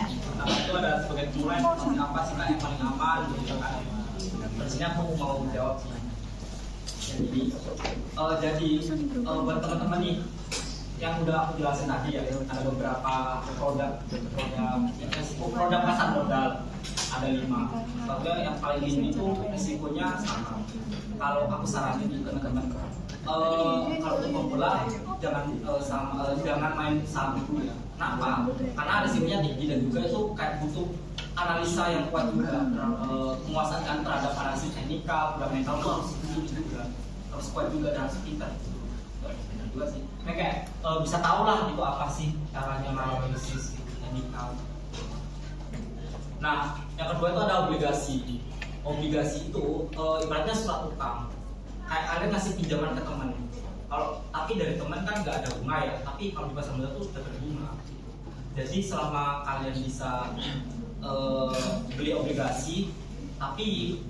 Pertama itu ada sebagai mulai apa sih Kak yang paling aman gitu kan. Terus ini aku mau jawab semuanya. Jadi buat teman-teman nih yang udah aku jelasin tadi ya, ada beberapa produk pasar modal, ada 5. Soalnya yang paling ini tuh risikonya sama. Kalau aku saranin ke teman-teman, kalau untuk pemula jangan main saham dulu ya. Kenapa? Karena risikonya tinggi dan juga itu kayak butuh analisa yang kuat juga, penguasaan terhadap analisis teknikal, fundamental itu harus tinggi juga, harus kuat juga dan harus pintar. Juga sih. Nah, kayak bisa tahu lah itu apa sih caranya menganalisis teknikal. Nah, yang kedua itu ada obligasi. Obligasi itu ibaratnya surat utang. Kayak kalian ngasih pinjaman ke teman. Tapi dari teman kan nggak ada bunga ya. Tapi kalau di pasar modal itu sudah berbunga. Jadi selama kalian bisa beli obligasi, tapi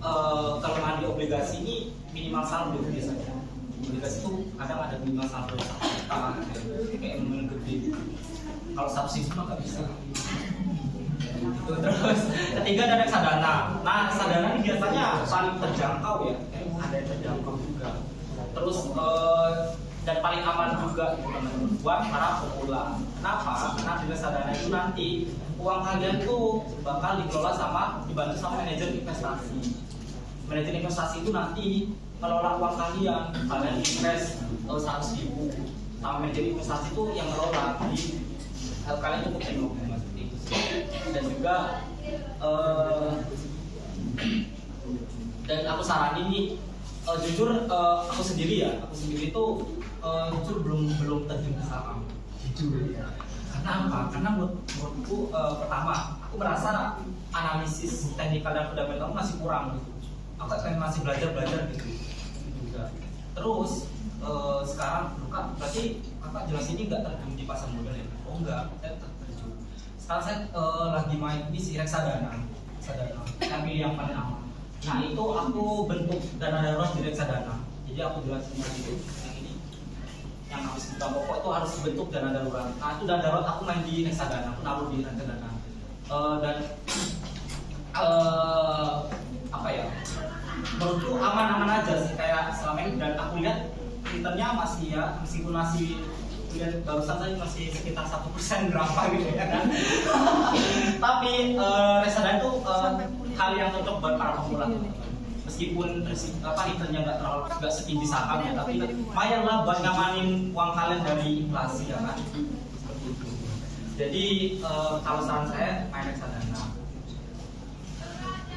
kelemahan di obligasi ini minimal saldo biasanya. Obligasi itu kadang ada minimal saldo 1 juta, kayak yang gede. Kalau subsidi mah nggak bisa. Terus ketiga ada reksadana. Nah, reksadana ini biasanya paling terjangkau ya, ada yang terjangkau juga. Terus dan paling aman juga buat para pemula. Kenapa? Karena di reksadana itu nanti uang kalian tuh bakal dikelola dibantu sama manajer investasi. Manajer investasi itu nanti ngelola uang kalian invest 100.000 sama manajer investasi itu yang ngelola. Jadi kalian cukup tengok seperti itu. Dan juga dan aku saranin nih, jujur aku sendiri itu jujur belum terjun ke saham. Jujur ya. Karena apa? Karena menurutku pertama aku merasa analisis teknikal dan fundamental masih kurang gitu. Aku masih belajar gitu juga. Terus sekarang Kak, berarti Kakak jelas ini nggak terjun di pasar modal ya? Oh enggak, saya terjun. Sekarang saya lagi main ini si reksadana, tapi yang paling aman. Nah itu aku bentuk dana darurat di reksadana. Jadi aku jelasin itu yang ini, yang habis buka pokok itu harus dibentuk dana darurat. Nah itu dana darurat aku main di reksadana, aku naruh di reksadana. Dan apa ya? Menurutku aman-aman aja sih, kayak selama ini. Dan aku lihat returnnya masih ya, meskipun masih lihat barusan tadi masih sekitar 1% berapa gitu ya kan. Tapi reksadana itu hal yang cocok buat para pemula. Meskipun returnnya nggak setinggi saham ya, tapi lumayan lah buat ngamanin uang kalian dari inflasi ya kan. Seperti itu. Jadi kalau saran saya main reksadana.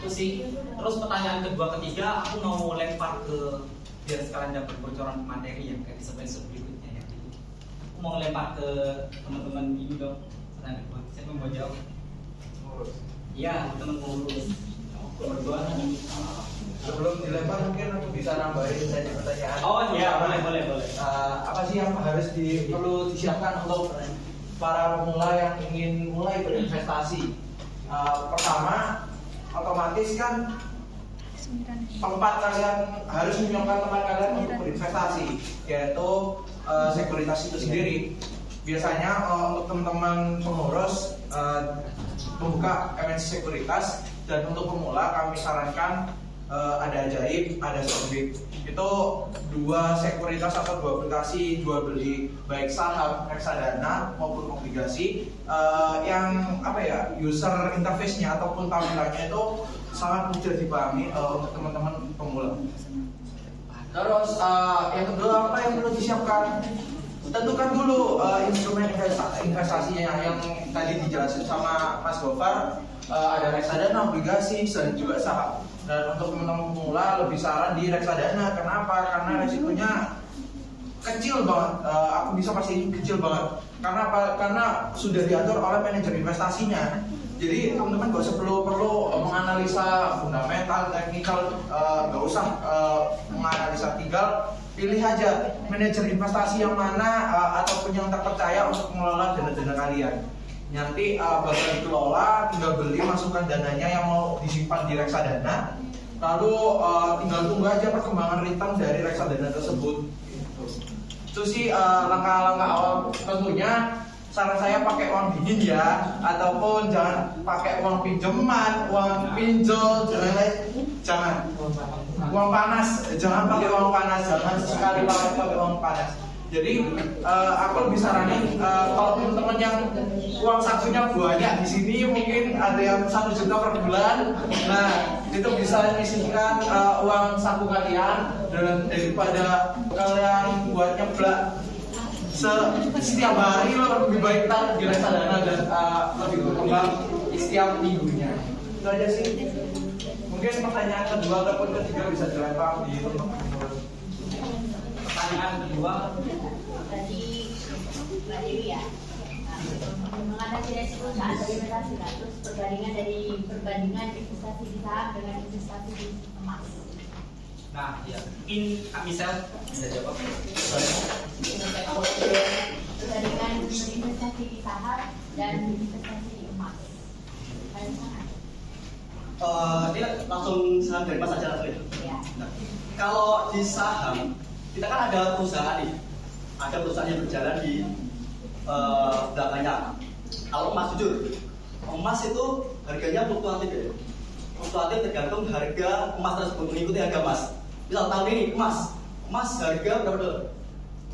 Itu sih. Terus pertanyaan kedua ketiga aku mau lempar ke biar sekalian dapat bocoran materi yang kayak disebut berikutnya ya. Aku mau lempar ke teman-teman ini dong. Pertanyaan kedua. Siapa yang mau jawab? Iya, teman ngurus. Berdua. Sebelum dilempar mungkin aku bisa nambahin saja pertanyaan. Oh iya, boleh. Apa sih yang perlu disiapkan untuk para pemula yang ingin mulai berinvestasi? Pertama, otomatis kan tempat kalian harus menyiapkan tempat kalian untuk berinvestasi, yaitu sekuritas itu sendiri. Biasanya untuk teman-teman pengurus membuka MNC sekuritas, dan untuk pemula kami sarankan ada Ajaib, ada Sombik. Itu dua sekuritas atau dua aplikasi jual beli baik saham, reksadana maupun obligasi yang apa ya, user interface-nya ataupun tampilannya itu sangat mudah dipahami untuk teman-teman pemula. Terus yang kedua, apa yang perlu disiapkan? Tentukan dulu instrumen investasinya yang tadi dijelasin sama Mas Gofar. Ada reksadana, obligasi, dan juga saham. Dan untuk teman-teman pemula lebih saran di reksadana. Kenapa? Karena resikonya kecil banget. Aku bisa pastiin kecil banget. Karena apa? Karena sudah diatur oleh manajer investasinya. Jadi teman-teman gak usah perlu menganalisa fundamental, teknikal, gak usah menganalisa, tinggal pilih aja manajer investasi yang mana ataupun yang terpercaya untuk mengelola dana-dana kalian. Nanti bakal dikelola, tinggal beli, masukkan dananya yang mau disimpan di reksadana, lalu tinggal tunggu aja perkembangan return dari reksadana tersebut. Itu sih langkah-langkah awal. Tentunya saran saya pakai uang dingin ya, ataupun jangan pakai uang pinjaman, uang pinjol, jangan uang panas, jangan pakai uang panas, jangan sekali pakai uang panas. Jadi aku lebih saranin kalau teman-teman yang uang sakunya banyak di sini, mungkin ada yang 1 juta per bulan, nah itu bisa menyisihkan uang saku kalian, dan daripada kalian buat nyeblak setiap hari, lebih baik taruh di reksadana dan lebih berkembang setiap minggunya. Itu aja sih. Mungkin pertanyaan kedua ataupun ketiga bisa dilempar di teman-teman. Pertanyaan kedua, Tadi Mbak Dewi ya, mengatasi resiko saat berinvestasi, terus perbandingan investasi di saham dengan investasi di emas. nah ya, misal bisa jawab. Perbandingan investasi di saham dan investasi di emas. Ini langsung saham dari Mas aja langsung ya. Ya. Nah, kalau di saham kita kan ada perusahaan nih, ada perusahaan yang berjalan di belakangnya. Kalau emas, jujur, emas itu harganya fluktuatif ya. Fluktuatif tergantung harga emas tersebut, mengikuti harga emas. Misal tahun ini emas harga berapa dolar?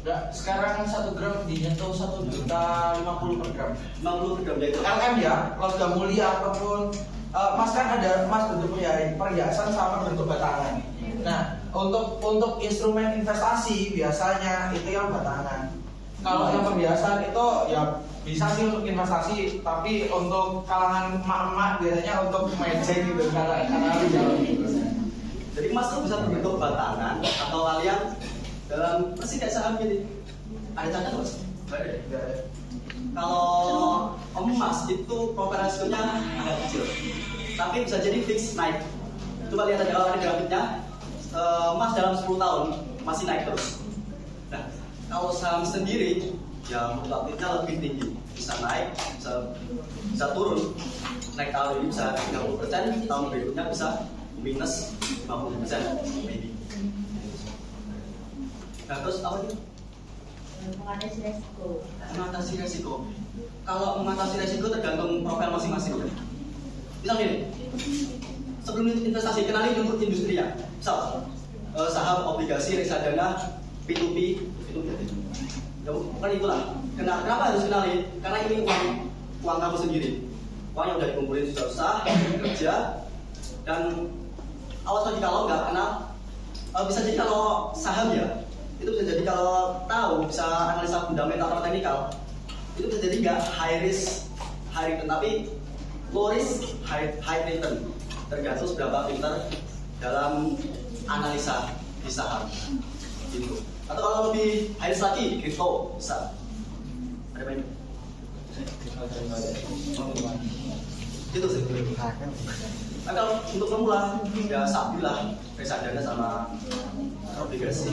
Nah, sekarang 1 gram dinyentuh 1.050.000 per gram. 50 per gram ya itu. LM ya, logam mulia ataupun emas kan ada emas bentuk perhiasan sama bentuk batangan. Nah, untuk instrumen investasi biasanya itu yang batangan. Kalau yang perhiasan itu ya bisa sih untuk investasi, tapi untuk kalangan emak-emak biasanya untuk meja gitu karena jauh gitu. Jadi emas itu bisa berbentuk batangan atau kalian dalam persis kayak saham gini. Ada cacat mas? Kalau emas itu profil resikonya agak kecil, tapi bisa jadi fix naik. Coba lihat aja kalau ada grafiknya, emas dalam 10 tahun masih naik terus. Nah, kalau saham sendiri ya fluktuatifnya lebih tinggi, bisa naik, bisa turun. Naik tahun ini bisa 30%, tahun berikutnya bisa minus 50% maybe. Nah, terus apa nih? Mengatasi resiko. Mengatasi resiko. Kalau mengatasi resiko tergantung profil masing-masing. Misal gini, sebelum investasi kenali dulu industrinya. Misal saham, obligasi, reksadana, P2P, ya bukan itulah. Kenapa harus kenali? Karena ini uang kamu sendiri. Uang yang udah dikumpulin susah-susah, kerja, dan awas lagi kalau nggak kenal. Bisa jadi kalau saham ya, itu bisa jadi kalau tahu bisa analisa fundamental atau teknikal, itu bisa jadi nggak high risk high return, tapi low risk high return, tergantung seberapa pintar dalam analisa di saham gitu. Atau kalau lebih high risk lagi, crypto bisa. Ada apa ini? Gitu sih. Nah, kalau untuk pemula ya stabil lah, reksadana sama obligasi.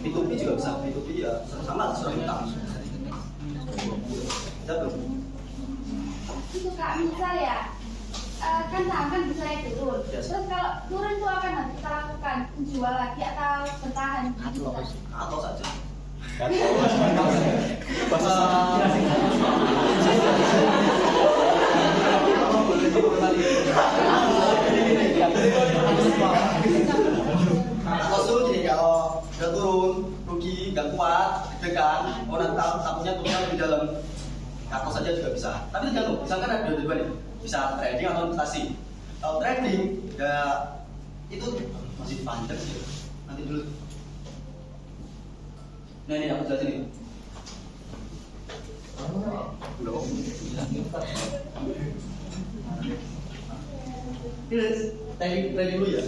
P2P juga bisa, P2P ya sama surat utang. Jatuh. Itu Kak, misal ya, kan saham kan bisa naik turun. Yes. Terus kalau turun itu apa yang harus kita lakukan? Jual lagi atau bertahan? Atau saja. tapi tergantung. Misalkan ada dua-dua nih, bisa trading atau investasi. Kalau trading ya itu masih dipanjang sih. Nanti dulu. Nah ini aku jelasin nih. Belum. Trading dulu ya.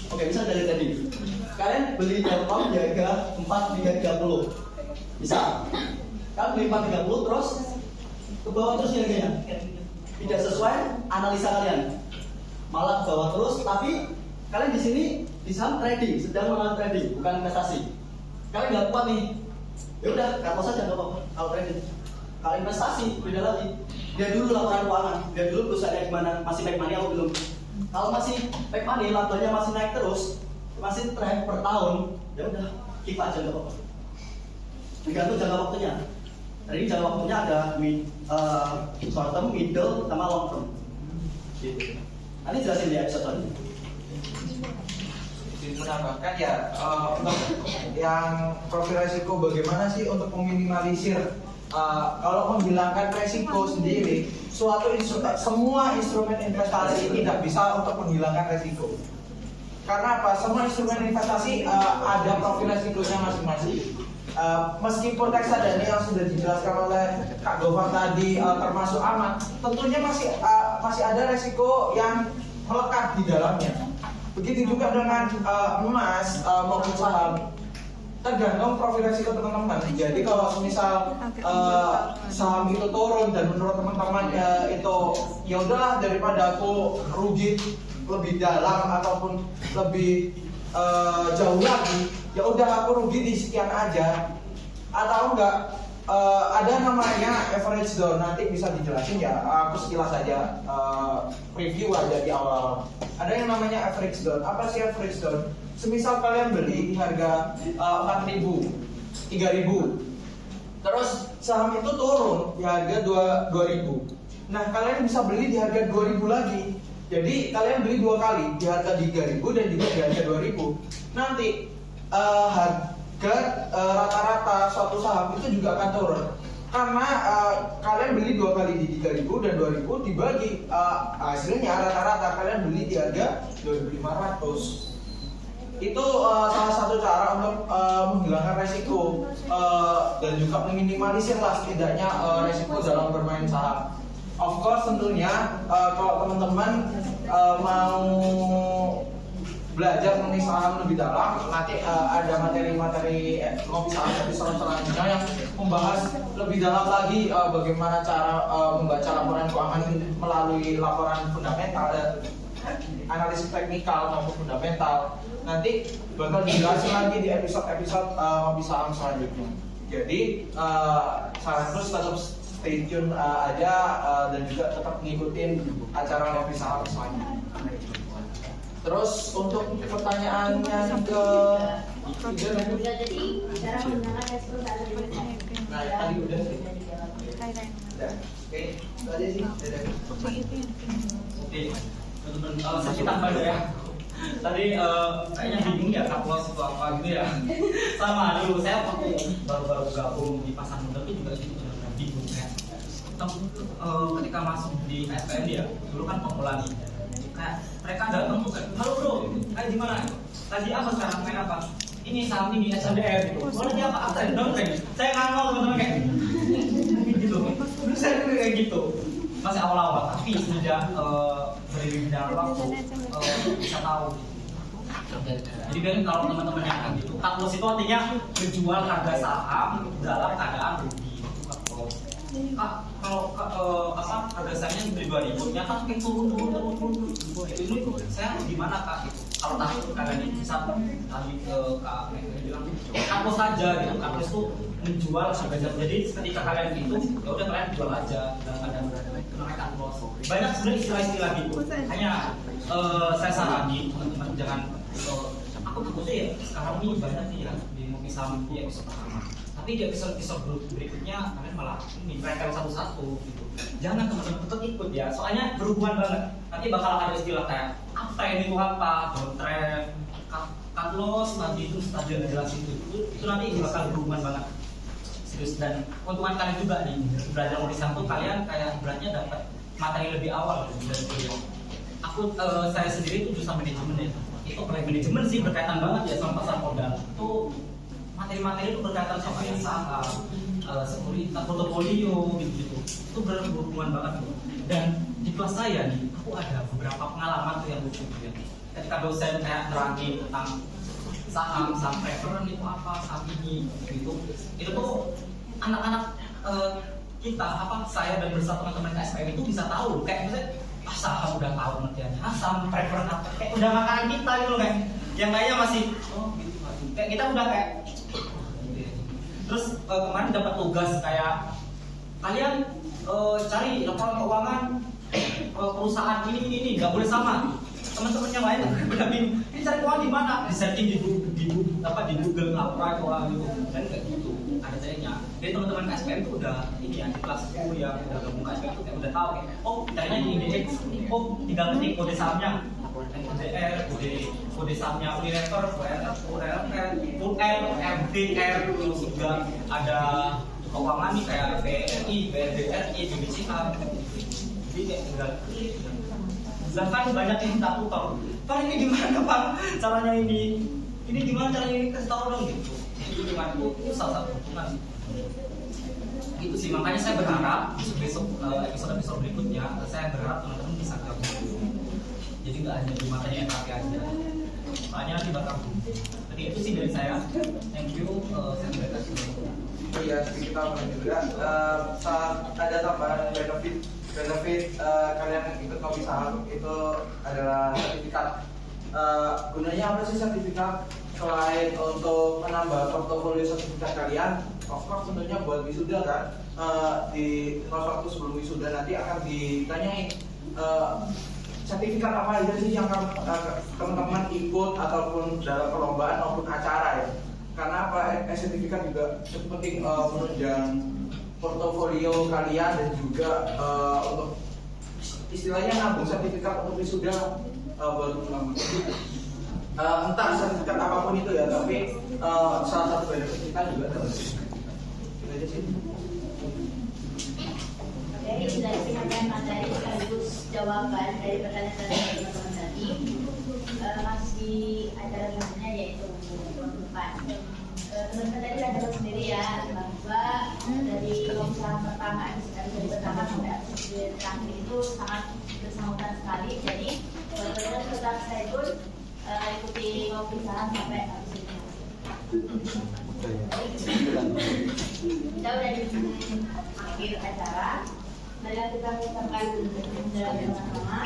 Oke, bisa dari tadi. Kalian beli Telkom di harga 4.330. Bisa. Kalian beli 4.30 terus ke bawah terus harganya. Tidak sesuai analisa kalian. Malah ke bawah terus, tapi kalian di sini di saham trading, sedang melakukan trading, bukan investasi. Kalian nggak kuat nih. Ya udah, cut loss saja nggak apa-apa kalau trading. Kalau investasi beda lagi. Lihat dulu laporan keuangan, lihat dulu perusahaannya gimana, masih make money atau belum. Kalau masih make money, labanya masih naik terus, masih trend per tahun, ya udah, keep aja nggak apa-apa. Tergantung jangka waktunya. Jadi jangka waktunya ada short term, middle, sama long term. Gitu. Nanti jelasin di episode ini. Menambahkan ya untuk yang profil resiko bagaimana sih untuk meminimalisir kalau menghilangkan resiko sendiri, semua instrumen investasi tidak bisa untuk menghilangkan resiko. Karena apa? Semua instrumen investasi ada profil resikonya masing-masing. Meskipun reksadana yang sudah dijelaskan oleh Kak Gofar tadi termasuk aman, tentunya masih ada resiko yang melekat di dalamnya. Begitu juga dengan emas maupun saham. Tergantung profil resiko teman-teman. Jadi kalau misal saham itu turun dan menurut teman-teman itu ya udahlah daripada aku rugi lebih dalam ataupun lebih jauh lagi, ya udah aku rugi di sekian aja. Atau enggak ada namanya average down, nanti bisa dijelasin ya. Aku sekilas saja review aja di awal. Ada yang namanya average down. Apa sih average down? Semisal kalian beli di harga 4.000, 3.000, terus saham itu turun di harga 2.000. Nah kalian bisa beli di harga 2.000 lagi. Jadi kalian beli dua kali, di harga 3.000 dan juga di harga 2.000. Nanti harga rata-rata suatu saham itu juga akan turun. Karena kalian beli dua kali di 3.000 dan 2.000 dibagi hasilnya rata-rata kalian beli di harga 2.500. Itu salah satu cara untuk menghilangkan resiko dan juga meminimalisir lah setidaknya resiko dalam bermain saham. Of course tentunya kalau teman-teman mau belajar mengenai saham lebih dalam, nanti ada materi-materi ngopi saham episode selanjutnya yang membahas lebih dalam lagi bagaimana cara membaca laporan keuangan melalui laporan fundamental dan analisis teknikal maupun fundamental. Nanti bakal dijelasin lagi di episode-episode ngopi saham selanjutnya. Jadi saranku tetap stay tune aja dan juga tetap ngikutin acara ngopi saham selanjutnya. Terus untuk pertanyaannya yang ke Udah jadi cara menggunakan resiko saat berinvestasi. nah tadi udah sih. Oke, itu aja sih. Oke, teman-teman, saya tambah ya. Tadi kayaknya bingung ya cut loss itu apa gitu ya. Sama dulu saya waktu baru-baru gabung di pasar modal itu juga gitu benar-benar bingung ya. Ketika masuk di SPM ya, dulu kan pemula nih. Kayak mereka datang tuh kayak, halo bro, kayak gimana? Tadi apa sekarang main apa? Ini saham ini SNDR gitu. Mana dia apa? Uptrend, downtrend. Saya nggak mau teman-teman kayak gitu. Dulu saya dulu kayak gitu. Masih awal-awal, tapi sejak beriring dengan waktu bisa tahu. Jadi kan kalau teman-teman yang gitu, cut loss itu artinya menjual harga saham dalam keadaan rugi. Kalau harga sahamnya dari 2.000, ternyata makin turun. Itu saya gimana kak? Kalau takut kalian bisa tadi kak bilang cut loss saja gitu. Cut loss itu menjual harga saham. Jadi ketika kalian itu, ya udah kalian jual aja dalam keadaan cut loss. Banyak sebenarnya istilah-istilah gitu. Hanya saya sarani teman-teman jangan aku takutnya ya sekarang ini banyak nih ya di ngopi saham di episode pertama. Tapi di episode berikutnya kalian malah ini mereka satu-satu gitu. Jangan teman-teman tetap ikut ya, soalnya berhubungan banget. Nanti bakal ada istilah kayak uptrend itu apa, downtrend, cut loss, nanti itu stadion jelas itu nanti bakal berhubungan banget. Terus dan keuntungan kalian juga nih belajar nulis tuh kalian kayak ibaratnya dapat materi lebih awal gitu dari kuliah. Saya sendiri itu jurusan manajemen ya. Itu manajemen sih berkaitan banget ya sama pasar modal. Itu materi-materi itu berkaitan sama yang saham, sekuritas, portofolio gitu. Itu berhubungan banget tuh. Dan di kelas saya nih, aku ada beberapa pengalaman tuh yang lucu ya. Ketika dosen kayak nerangin tentang saham preference itu apa, saham ini gitu. Itu tuh anak-anak kita saya dan bersama teman-teman KSPM itu bisa tahu kayak misalnya saham udah tahu pengertiannya, saham preference apa, kayak udah makanan kita gitu loh kayak. Yang lainnya masih gitu. Kayak kita udah kayak terus kemarin dapat tugas kayak kalian cari laporan keuangan perusahaan ini nggak boleh sama teman-teman yang lain. Udah bingung ini cari keuangan di mana, di setting di Google laporan keuangan gitu dan kayak gitu ada caranya. Jadi teman-teman KSPM itu udah ini ya di kelas 10 yang udah gabung KSPM itu kayak udah tahu kayak caranya di IDX, tinggal ketik kode sahamnya NDR, kode sahamnya Unilever, UL, MDR, terus juga ada keuangan nih kayak BRI, BRI, BCA. Jadi kayak tinggal klik. Bahkan banyak yang minta tutor. Pak ini gimana Pak caranya ini? Ini gimana caranya ini, kasih tahu dong gitu. Jadi gimana itu salah satu keuntungan sih. Itu sih makanya saya berharap besok episode berikutnya saya berharap teman-teman bisa gabung. Jadi nggak hanya di matanya tapi aja. Soalnya nanti bakal. Jadi itu sih dari saya. Thank you. Saya berikan dulu. Iya, sedikit tambahan juga. Ada tambahan benefit kalian ikut kopi saham itu adalah sertifikat. Gunanya apa sih sertifikat? Selain untuk menambah portofolio sertifikat kalian, of course tentunya buat wisuda kan. Di waktu sebelum wisuda nanti akan ditanyain sertifikat apa aja sih yang teman-teman ikut ataupun dalam perlombaan maupun acara ya. Karena apa? Sertifikat juga cukup penting menunjang portofolio kalian dan juga untuk istilahnya nabung sertifikat untuk wisuda baru entah sertifikat apapun itu ya, tapi salah satu benefit kita juga adalah itu aja sih. Oke, dari penyampaian materi sekaligus jawaban dari pertanyaan-pertanyaan teman-teman tadi, masih ada lanjutannya yaitu penutupan. Teman-teman tadi sudah dapat sendiri ya bahwa dari usaha pertama dari pertama sampai episode terakhir itu sangat bersangkutan sekali. Jadi teman-teman tetap stay tune, ikuti ngopi saham sampai habis ini. Kita udah di akhir acara. Mari kita mengucapkan dalam bersama.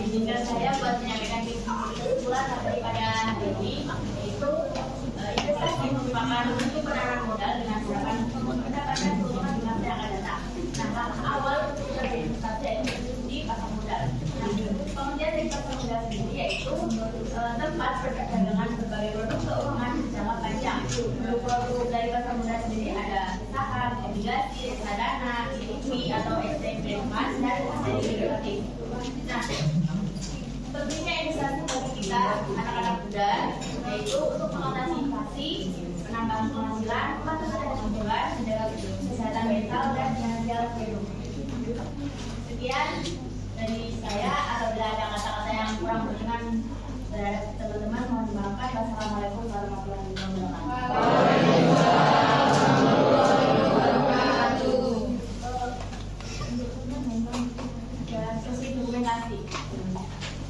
Izinkan saya buat menyampaikan kesimpulan daripada hari ini, yaitu investasi merupakan bentuk penanaman modal dengan harapan mendapatkan keuntungan di masa yang akan datang. Nah, langkah awal untuk berinvestasi yaitu di pasar modal. Nah, pengertian dari pasar modal sendiri yaitu tempat perdagangan berbagai produk keuangan jangka panjang. Produk dari pasar modal sendiri ada saham, obligasi, reksadana, equity atau exchange rate fund dan derivatif. Nah, tentunya investasi bagi kita anak-anak muda yaitu untuk mengatasi inflasi, menambah penghasilan, membantu tabungan, menjaga kesehatan mental dan finansial hidup. Sekian dari saya. Apabila ada kata-kata yang kurang berkenan terhadap teman-teman mohon dimaafkan. Wassalamualaikum warahmatullahi wabarakatuh.